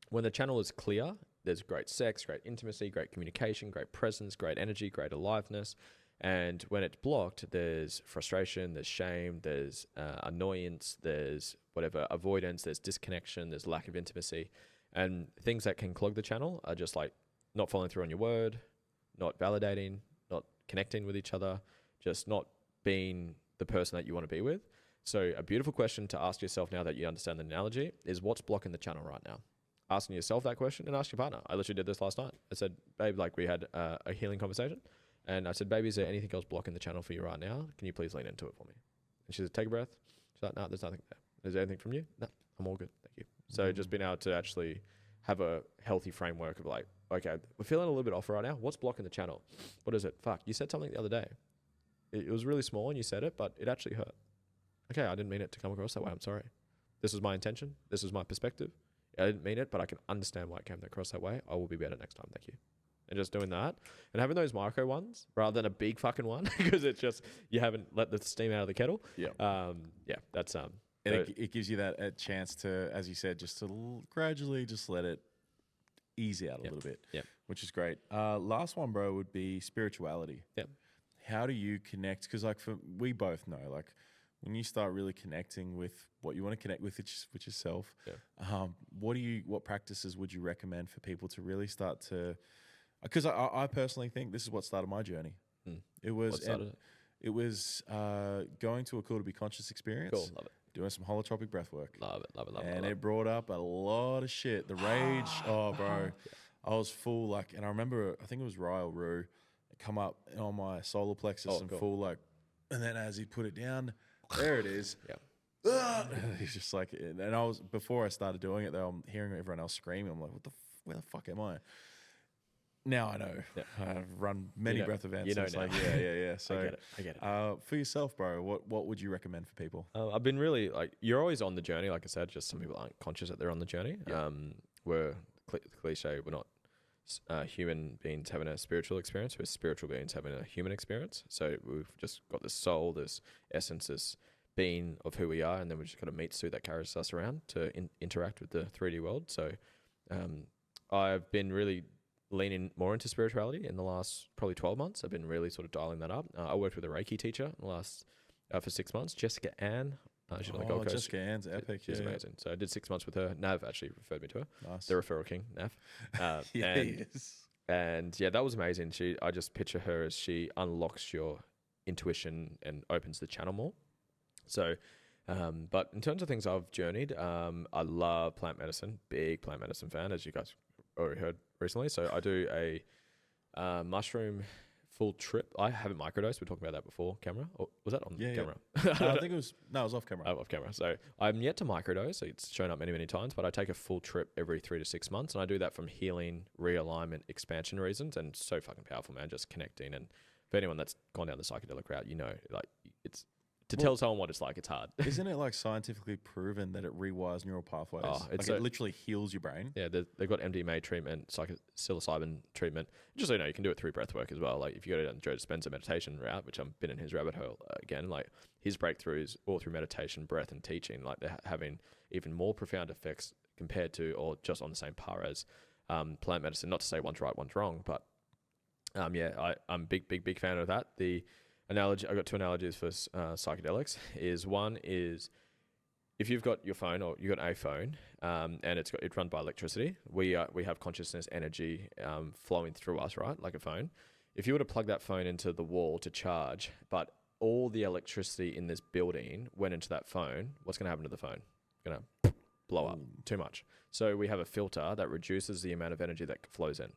when the channel is clear, there's great sex, great intimacy, great communication, great presence, great energy, great aliveness. And when it's blocked, there's frustration, there's shame, there's annoyance, there's whatever, avoidance, there's disconnection, there's lack of intimacy. And things that can clog the channel are just like not following through on your word, not validating, not connecting with each other, just not being the person that you want to be with. So a beautiful question to ask yourself now that you understand the analogy is, what's blocking the channel right now? Asking yourself that question, and ask your partner. I literally did this last night. I said, babe, like we had a healing conversation, and I said, babe, is there anything else blocking the channel for you right now? Can you please lean into it for me? And she said, take a breath. She's like, no, there's nothing there. Is there anything from you? No, I'm all good. Thank you. So just being able to actually have a healthy framework of like, okay, we're feeling a little bit off right now. What's blocking the channel? What is it? Fuck, you said something the other day. It was really small and you said it, but it actually hurt. Okay, I didn't mean it to come across that way. I'm sorry. This was my intention. This was my perspective. I didn't mean it, but I can understand why it came across that way. I will be better next time. Thank you. And just doing that and having those micro ones rather than a big fucking one, because it's just, you haven't let the steam out of the kettle. That's and it gives you that chance to, as you said, just to gradually just let it ease out a little bit, which is great. Last one, bro, would be spirituality. How do you connect? Because like we both know, like when you start really connecting with what you want to connect with, which is self, what practices would you recommend for people to really start to? Because I personally think this is what started my journey. It was going to a Cool to Be Conscious experience. Cool, love it. Doing some holotropic breath work. Love it. And it brought up a lot of shit. The rage, bro. I was full, like, and I remember, I think it was Ryle Rue, it come up on my solar plexus and full, like, and then as he put it down, there it is. He's just like, and I was, before I started doing it though, I'm hearing everyone else screaming. I'm like, where the fuck am I? Now I know. I've run many breath events. You know it's now. like, yeah. So I get it. for yourself, bro, what would you recommend for people? I've been really, like, you're always on the journey. Like I said, just some people aren't conscious that they're on the journey. We're cliche. We're not human beings having a spiritual experience. We're spiritual beings having a human experience. So we've just got this soul, this essence, this being of who we are, and then we've just got a meat suit that carries us around to interact with the 3D world. So I've been really leaning more into spirituality in the last probably 12 months. I've been really sort of dialing that up. I worked with a Reiki teacher in the last for 6 months, Jessica Ann. She's on the Gold Coast. Jessica Ann's epic. She's amazing. So I did 6 months with her. Nav actually referred me to her. Nice. The referral king, Nav. And yeah, that was amazing. I just picture her as she unlocks your intuition and opens the channel more. So, but in terms of things I've journeyed, I love plant medicine. Big plant medicine fan, as you guys already heard recently. So I do a mushroom full trip. I haven't microdosed. We were talking about that before camera. Or was that on camera? I think it was off camera. Off camera. So I'm yet to microdose. So it's shown up many, many times, but I take a full trip every 3 to 6 months. And I do that from healing, realignment, expansion reasons. And so fucking powerful, man, just connecting. And for anyone that's gone down the psychedelic route, you know, like it's, tell someone what it's like, it's hard. Isn't it like scientifically proven that it rewires neural pathways? It literally heals your brain. Yeah, they've got MDMA treatment, psilocybin treatment. Just so you know, you can do it through breath work as well. Like if you go down Joe Dispenza meditation route, which I've been in his rabbit hole again, like his breakthroughs all through meditation, breath and teaching, like they're having even more profound effects compared to, or just on the same par as plant medicine. Not to say one's right, one's wrong, but I'm big fan of that. The analogy, I've got 2 analogies for psychedelics. One is if you've got your phone or you've got a phone, and it's run by electricity, we have consciousness, energy flowing through us, right? Like a phone. If you were to plug that phone into the wall to charge, but all the electricity in this building went into that phone, what's going to happen to the phone? It's going to blow up too much. So we have a filter that reduces the amount of energy that flows in.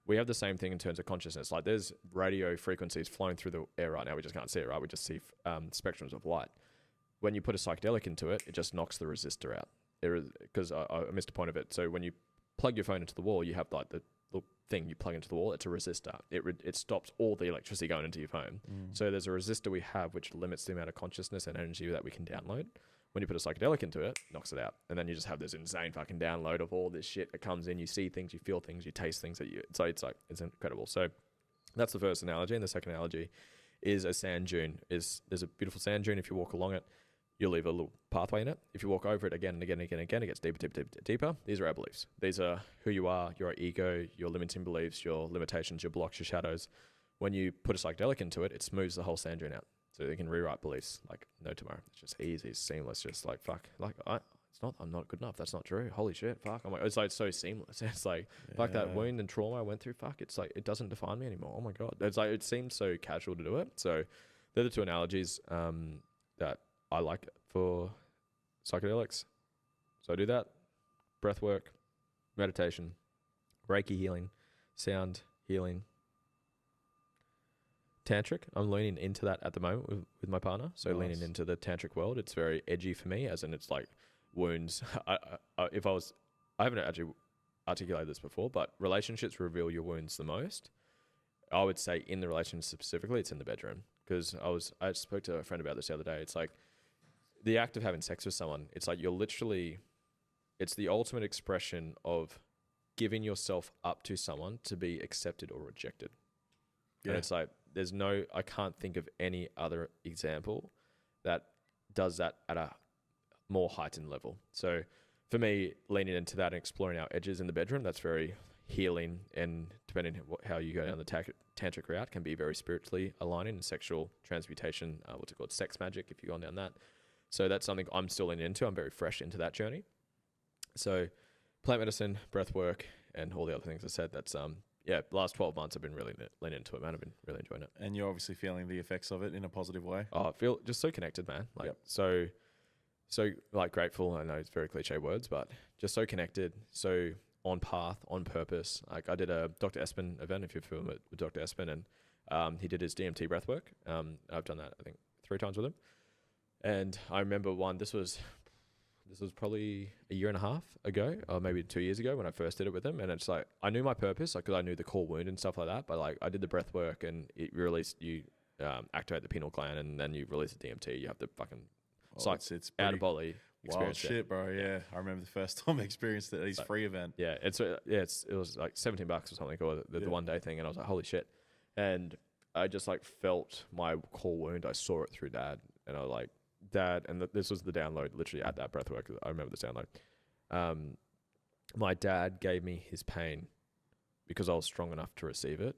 We have the same thing in terms of consciousness. Like there's radio frequencies flowing through the air right now. We just can't see it, right? We just see spectrums of light. When you put a psychedelic into it, it just knocks the resistor out. Because I missed a point of it. So when you plug your phone into the wall, you have like the little thing you plug into the wall. It's a resistor. It stops all the electricity going into your phone. So there's a resistor we have which limits the amount of consciousness and energy that we can download. When you put a psychedelic into it, knocks it out. And then you just have this insane fucking download of all this shit that comes in. You see things, you feel things, you taste things that it's incredible. So that's the first analogy. And the second analogy is a sand dune. There's a beautiful sand dune. If you walk along it, you'll leave a little pathway in it. If you walk over it again and again and again and again, it gets deeper. These are our beliefs. These are who you are, your ego, your limiting beliefs, your limitations, your blocks, your shadows. When you put a psychedelic into it, it smooths the whole sand dune out. So they can rewrite beliefs like no tomorrow. It's just easy, it's seamless. Just like fuck, like I'm not good enough. That's not true. Holy shit, fuck. I'm like, it's like so seamless. It's like fuck that wound and trauma I went through. Fuck, it's like it doesn't define me anymore. Oh my god, it's like it seems so casual to do it. So they're the two analogies that I like for psychedelics. So I do that, breath work, meditation, Reiki healing, sound healing. Tantric, I'm leaning into that at the moment with my partner. So nice. Leaning into the tantric world, it's very edgy for me, as in it's like wounds. I haven't actually articulated this before, but relationships reveal your wounds the most. I would say in the relationship specifically, it's in the bedroom. Because I spoke to a friend about this the other day. It's like the act of having sex with someone, it's like it's the ultimate expression of giving yourself up to someone to be accepted or rejected. Yeah. And it's like, I can't think of any other example that does that at a more heightened level. So for me, leaning into that and exploring our edges in the bedroom, that's very healing, and depending on how you go down the tantric route, can be very spiritually aligning, and sexual transmutation, what's it called, sex magic, if you've gone down that. So that's something I'm still leaning into. I'm very fresh into that journey. So plant medicine, breath work, and all the other things I said, that's the last 12 months I've been really leaning into it, man. I've been really enjoying it. And you're obviously feeling the effects of it in a positive way. Oh, I feel just so connected, man. Like, so like grateful. I know it's very cliche words, but just so connected, so on path, on purpose. Like I did a Dr. Espen event, if you're familiar with Dr. Espen, and he did his DMT breath work. I've done that, I think, 3 times with him. And I remember this was probably a year and a half ago, or maybe 2 years ago, when I first did it with him. And it's like, I knew my purpose, like, 'cause I knew the core wound and stuff like that. But like, I did the breath work, and it released, you activate the pineal gland, and then you release the DMT. You have the fucking it's out of body wild shit, bro. Yeah, I remember the first time I experienced it at his free event. Yeah, it was like $17 or something, or the 1 day thing, and I was like, holy shit. And I just like felt my core wound. I saw it through Dad, and I was like, Dad, and this was the download literally at that breathwork. I remember this download. My dad gave me his pain because I was strong enough to receive it,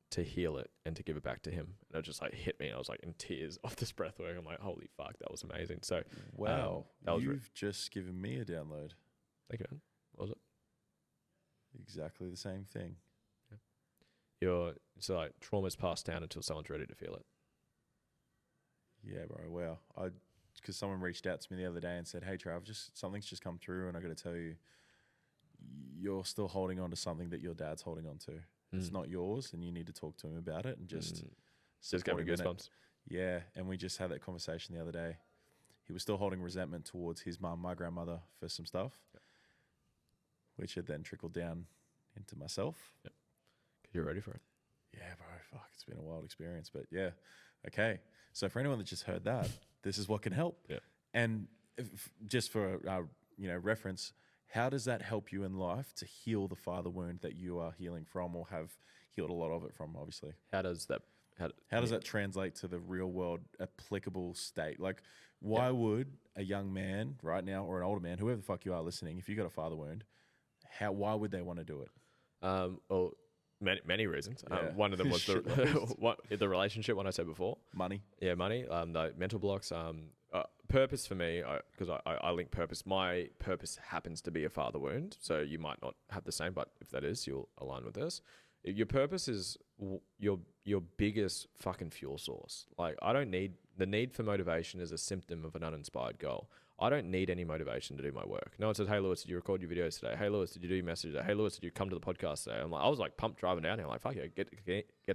to heal it, and to give it back to him. And it just like hit me, and I was like in tears off this breathwork. I'm like, holy fuck, that was amazing. So wow, you've just given me a download. Thank you, man. What was it? Exactly the same thing. Yeah. It's like trauma's passed down until someone's ready to feel it. Yeah, bro. Wow. Because someone reached out to me the other day and said, hey, Trav, something's just come through, and I got to tell you, you're still holding on to something that your dad's holding on to. It's not yours, and you need to talk to him about it, and just get me goosebumps. Yeah, and we just had that conversation the other day. He was still holding resentment towards his mum, my grandmother, for some stuff, which had then trickled down into myself. Yep. 'Cause you're ready for it. Yeah, bro. Fuck, it's been a wild experience, but yeah. Okay. So for anyone that just heard that, this is what can help. Yeah. And just for reference, how does that help you in life to heal the father wound that you are healing from, or have healed a lot of it from, obviously? How does that translate to the real world applicable state? Like, why would a young man right now, or an older man, whoever the fuck you are listening, if you got a father wound, why would they want to do it? Well, many reasons. Yeah. One of them was the relationship one I said before. Money. Yeah, money. The mental blocks. purpose for me, because I link purpose. My purpose happens to be a father wound, so you might not have the same, but if that is, you'll align with this. Your purpose is your biggest fucking fuel source. Like, I don't need the need for motivation is a symptom of an uninspired goal. I don't need any motivation to do my work. No one says, "Hey Lewis, did you record your videos today? Hey Lewis, did you do your message today? Hey Lewis, did you come to the podcast today?" I was like pumped driving down here. I'm like, fuck yeah, get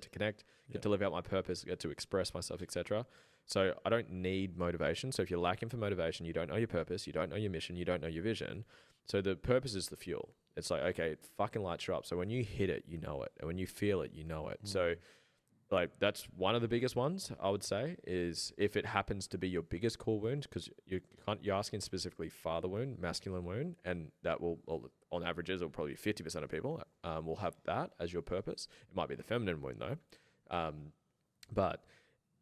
to connect, get to live out my purpose, get to express myself, etc. So I don't need motivation. So if you're lacking for motivation, you don't know your purpose, you don't know your mission, you don't know your vision. So the purpose is the fuel. It's like, okay, it fucking lights you up. So when you hit it, you know it. And when you feel it, you know it. So like, that's one of the biggest ones, I would say, is if it happens to be your biggest core wound, because you're asking specifically father wound, masculine wound, and that will, on averages, it'll probably be 50% of people will have that as your purpose. It might be the feminine wound though. But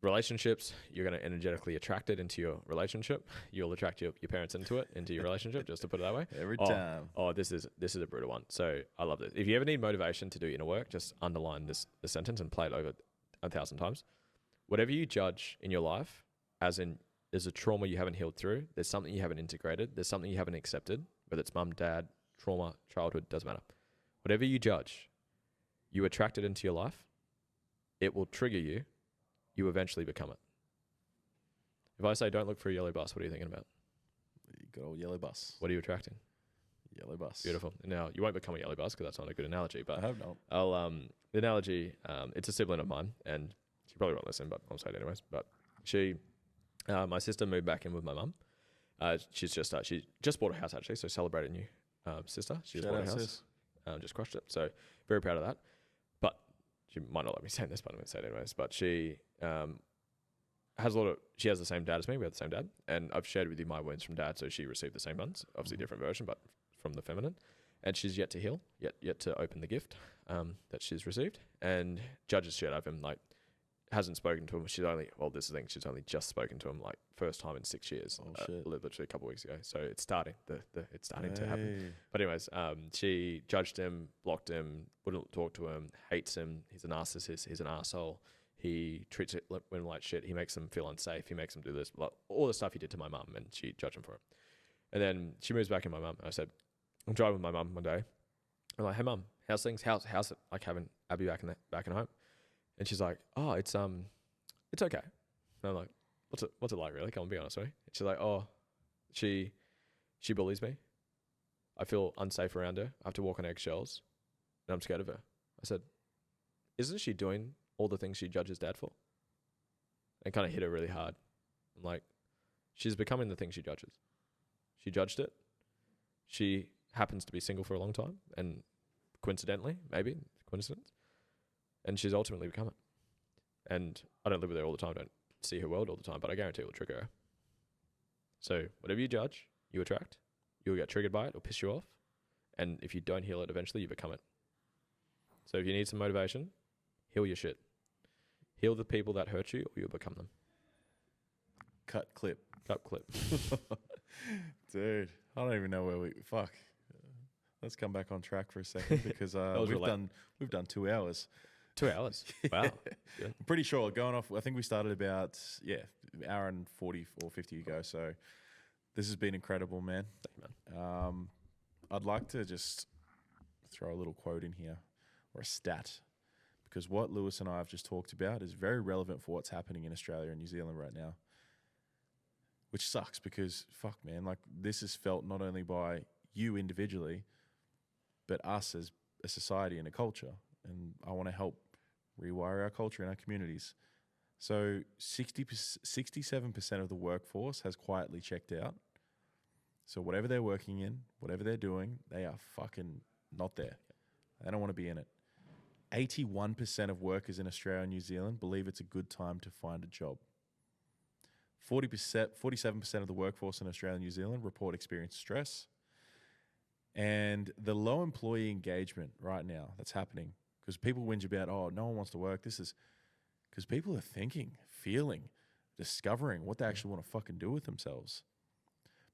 relationships, you're going to energetically attract it into your relationship. You'll attract your parents into your relationship, just to put it that way. Every time. Oh, this is a brutal one. So I love this. If you ever need motivation to do inner work, just underline this sentence and play it over 1,000 times. Whatever you judge in your life, as in there's a trauma you haven't healed through, there's something you haven't integrated, there's something you haven't accepted, whether it's mum, dad, trauma, childhood, doesn't matter. Whatever you judge, you attract it into your life, it will trigger you, you eventually become it. If I say don't look for a yellow bus, what are you thinking about? Good old yellow bus. What are you attracting? Yellow bus. Beautiful. Now, you won't become a yellow bus because that's not a good analogy, but I hope not. the analogy, it's a sibling of mine, and she probably won't listen, but I'll say it anyways. But my sister moved back in with my mum. She just bought a house, actually, so celebrate a new sister. She just bought a house. Just crushed it. So very proud of that. But she might not let me say this, but I'm going to say it anyways. But she she has the same dad as me. We have the same dad. And I've shared with you my wounds from dad, so she received the same ones. Obviously different version, but from the feminine. And she's yet to heal, yet to open the gift that she's received. And judges shit out of him, like, hasn't spoken to him. She's only just spoken to him, like, first time in 6 years. Literally a couple of weeks ago. So it's starting. It's starting to happen. But anyways, she judged him, blocked him, wouldn't talk to him, hates him. He's a narcissist. He's an asshole. He treats women like shit. He makes them feel unsafe. He makes them do this, like, all the stuff he did to my mum, and she judged him for it. And then she moves back in with my mum. I said, I'm driving with my mum one day. I'm like, "Hey mum, how's things? How's it like having Abby back in home?" And she's like, "Oh, it's okay." And I'm like, "What's it like, really? Come on, be honest with me." And she's like, "Oh, she bullies me. I feel unsafe around her. I have to walk on eggshells, and I'm scared of her." I said, "Isn't she doing all the things she judges dad for?" And kind of hit her really hard. I'm like, she's becoming the thing she judges. She judged it. She happens to be single for a long time, and coincidentally, maybe coincidence, and she's ultimately become it. And I don't live with her all the time, don't see her world all the time, but I guarantee it will trigger her. So whatever you judge, you attract. You'll get triggered by it, it'll piss you off, and if you don't heal it, eventually you become it. So if you need some motivation, heal your shit. Heal the people that hurt you, or you'll become them. Cut clip. Dude, I don't even know where fuck. Let's come back on track for a second, because we've done 2 hours. 2 hours. Wow. I'm pretty sure going off, I think we started about hour and 40 or 50 ago. So this has been incredible, man. Thank you, man. I'd like to just throw a little quote in here, or a stat, because what Lewis and I have just talked about is very relevant for what's happening in Australia and New Zealand right now. Which sucks, because fuck, man, like, this is felt not only by you individually, but us as a society and a culture. And I want to help rewire our culture in our communities. So 67% of the workforce has quietly checked out. So whatever they're working in, whatever they're doing, they are fucking not there. They don't want to be in it. 81% of workers in Australia and New Zealand believe it's a good time to find a job. 47% of the workforce in Australia and New Zealand report experiencing stress. And the low employee engagement right now that's happening, because people whinge about, oh, no one wants to work. This is because people are thinking, feeling, discovering what they actually want to fucking do with themselves.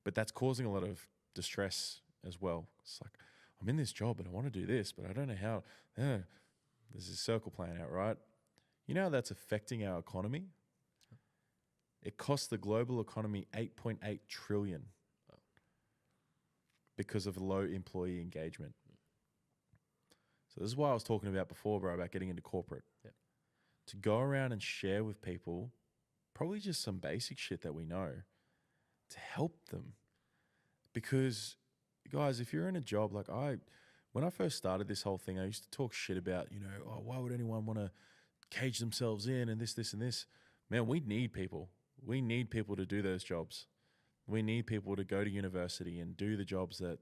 But that's causing a lot of distress as well. It's like, I'm in this job and I want to do this, but I don't know how. There's a circle playing out, right? You know how that's affecting our economy? It costs the global economy 8.8 trillion because of low employee engagement. So this is why I was talking about before, bro, about getting into corporate. Yep. To go around and share with people probably just some basic shit that we know to help them. Because, guys, if you're in a job, like when I first started this whole thing, I used to talk shit about, oh, why would anyone want to cage themselves in and this, and this? Man, we need people. We need people to do those jobs. We need people to go to university and do the jobs that,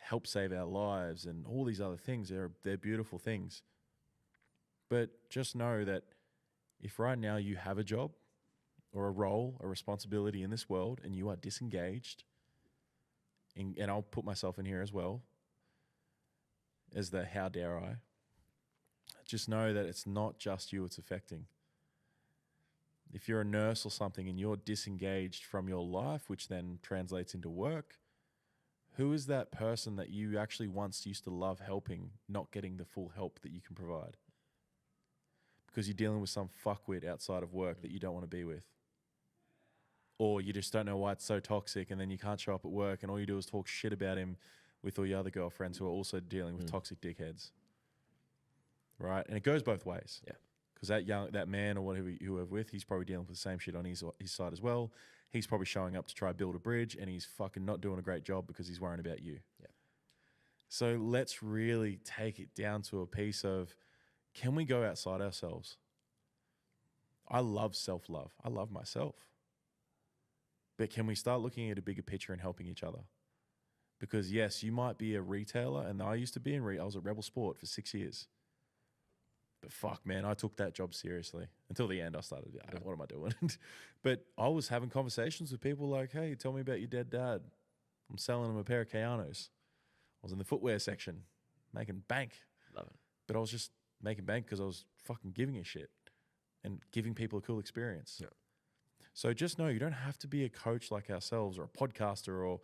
help save our lives and all these other things. They're beautiful things. But just know that if right now you have a job or a role, a responsibility in this world, and you are disengaged, and I'll put myself in here as well, as the how dare I, just know that it's not just you it's affecting. If you're a nurse or something and you're disengaged from your life, which then translates into work, who is that person that you actually once used to love helping, not getting the full help that you can provide? Because you're dealing with some fuckwit outside of work that you don't want to be with. Or you just don't know why it's so toxic, and then you can't show up at work and all you do is talk shit about him with all your other girlfriends who are also dealing with toxic dickheads. Right? And it goes both ways. Yeah. Because that man or whatever you were with, he's probably dealing with the same shit on his side as well. He's probably showing up to try build a bridge, and he's fucking not doing a great job because he's worrying about you. Yeah. So let's really take it down to a piece of, can we go outside ourselves? I love self-love. I love myself. But can we start looking at a bigger picture and helping each other? Because yes, you might be a retailer, and I used to be I was at Rebel Sport for 6 years. But fuck, man, I took that job seriously. Until the end, I started, what am I doing? But I was having conversations with people like, hey, tell me about your dead dad. I'm selling him a pair of Kayanos. I was in the footwear section, making bank. Love it. But I was just making bank because I was fucking giving a shit and giving people a cool experience. Yeah. So just know you don't have to be a coach like ourselves or a podcaster or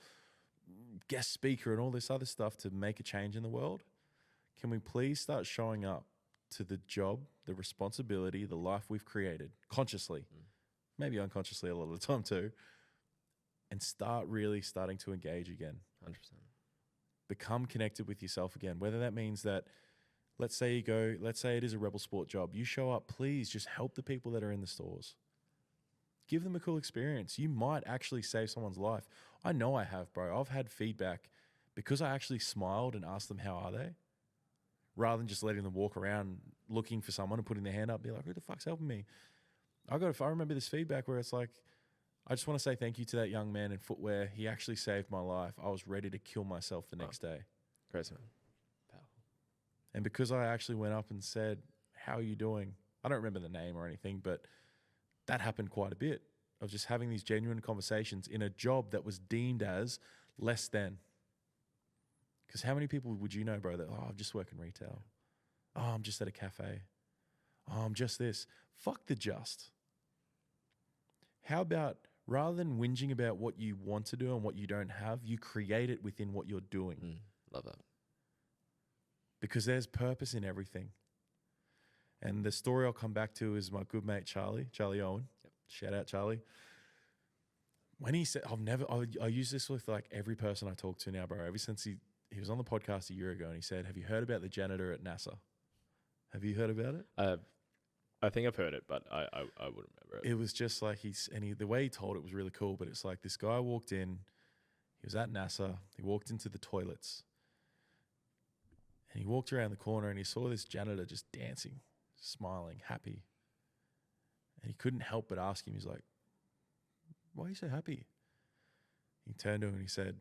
guest speaker and all this other stuff to make a change in the world. Can we please start showing up to the job, the responsibility, the life we've created consciously, maybe unconsciously a lot of the time too, and starting to engage again. 100%. Become connected with yourself again, whether that means that, let's say it is a Rebel Sport job. You show up, please just help the people that are in the stores. Give them a cool experience. You might actually save someone's life. I know I have, bro. I've had feedback because I actually smiled and asked them, how are they? Rather than just letting them walk around looking for someone and putting their hand up and be like, who the fuck's helping me? I remember this feedback where it's like, I just want to say thank you to that young man in footwear. He actually saved my life. I was ready to kill myself the next day. Great, man. Powerful. And because I actually went up and said, how are you doing? I don't remember the name or anything, but that happened quite a bit of just having these genuine conversations in a job that was deemed as less than. Because how many people would you know, bro, that, I'm just working retail. Oh, I'm just at a cafe. Oh, I'm just this. Fuck the just. How about rather than whinging about what you want to do and what you don't have, you create it within what you're doing. Love that. Because there's purpose in everything. And the story I'll come back to is my good mate, Charlie Owen. Yep. Shout out, Charlie. When he said, I use this with like every person I talk to now, bro, ever since he was on the podcast a year ago, and he said, have you heard about the janitor at NASA? Have you heard about it? I think I've heard it, but I wouldn't remember it. It was just like the way he told it was really cool, but it's like this guy walked in, he was at NASA, he walked into the toilets, and he walked around the corner and he saw this janitor just dancing, smiling, happy. And he couldn't help but ask him, he's like, why are you so happy? He turned to him and he said,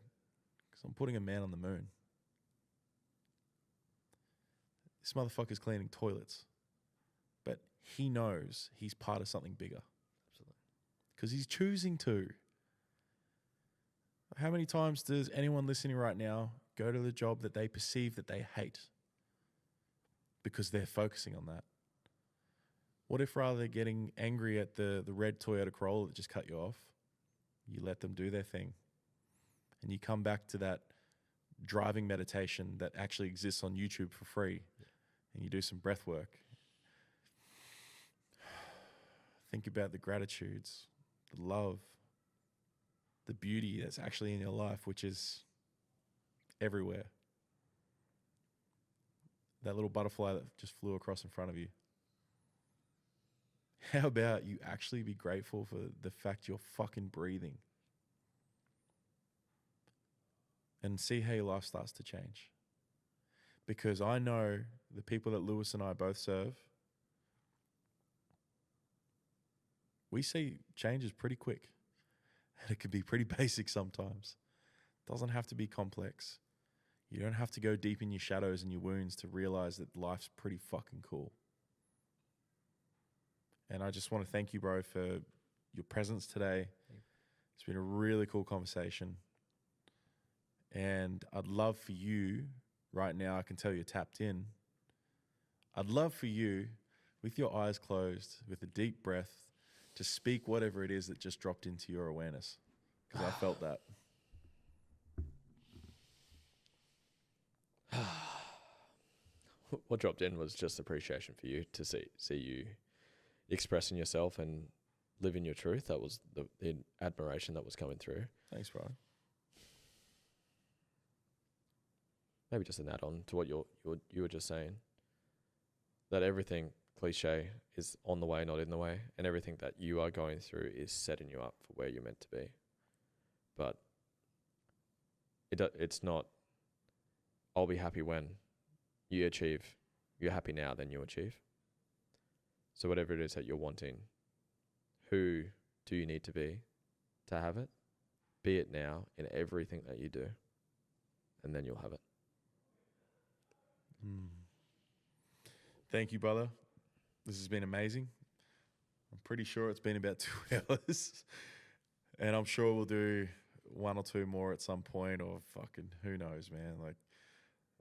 because I'm putting a man on the moon. This motherfucker's cleaning toilets. But he knows he's part of something bigger. Absolutely. Because he's choosing to. How many times does anyone listening right now go to the job that they perceive that they hate? Because they're focusing on that. What if rather than getting angry at the red Toyota Corolla that just cut you off, you let them do their thing? And you come back to that driving meditation that actually exists on YouTube for free. Yeah. And you do some breath work. Think about the gratitudes, the love, the beauty that's actually in your life, which is everywhere. That little butterfly that just flew across in front of you. How about you actually be grateful for the fact you're fucking breathing? And see how your life starts to change. Because I know the people that Lewis and I both serve, we see changes pretty quick. And it can be pretty basic sometimes. It doesn't have to be complex. You don't have to go deep in your shadows and your wounds to realize that life's pretty fucking cool. And I just want to thank you, bro, for your presence today. It's been a really cool conversation. And I'd love for you, right now, I can tell you're tapped in. I'd love for you, with your eyes closed, with a deep breath, to speak whatever it is that just dropped into your awareness. Because I felt that. What dropped in was just appreciation for you, to see you expressing yourself and living your truth. That was the admiration that was coming through. Thanks, bro. Maybe just an add-on to what you were just saying, that everything cliche is on the way, not in the way, and everything that you are going through is setting you up for where you're meant to be. But it's not, I'll be happy when you achieve. You're happy now, then you achieve. So whatever it is that you're wanting, who do you need to be to have it? Be it now in everything that you do, and then you'll have it. Thank you, brother. This has been amazing. I'm pretty sure it's been about 2 hours. And I'm sure we'll do 1 or 2 more at some point, or fucking who knows, man. Like,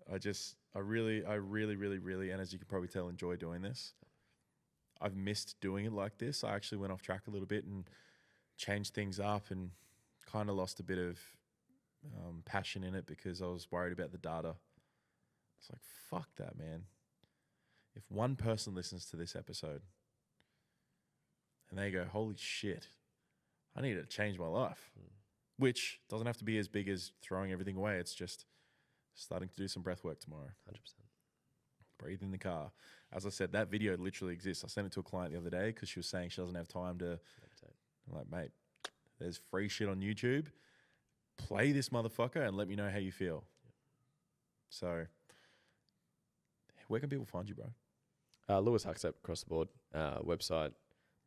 I really, and as you can probably tell, enjoy doing this. I've missed doing it like this. I actually went off track a little bit and changed things up and kind of lost a bit of passion in it because I was worried about the data. It's like, fuck that, man. If one person listens to this episode and they go, holy shit, I need to change my life, which doesn't have to be as big as throwing everything away. It's just starting to do some breath work tomorrow. 100%. Breathe in the car. As I said, that video literally exists. I sent it to a client the other day because she was saying she doesn't have time to meditate. I'm like, mate, there's free shit on YouTube. Play this motherfucker and let me know how you feel. Yep. So, where can people find you, bro? Lewis Huckstep across the board. Website,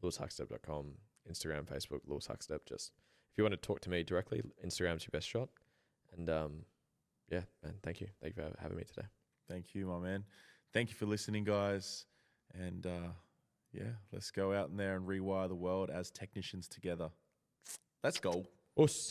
lewishuckstep.com. Instagram, Facebook, Lewis Huckstep. Just if you want to talk to me directly, Instagram's your best shot. And yeah, man, thank you. Thank you for having me today. Thank you, my man. Thank you for listening, guys. And yeah, let's go out in there and rewire the world as technicians together. Let's go. Us.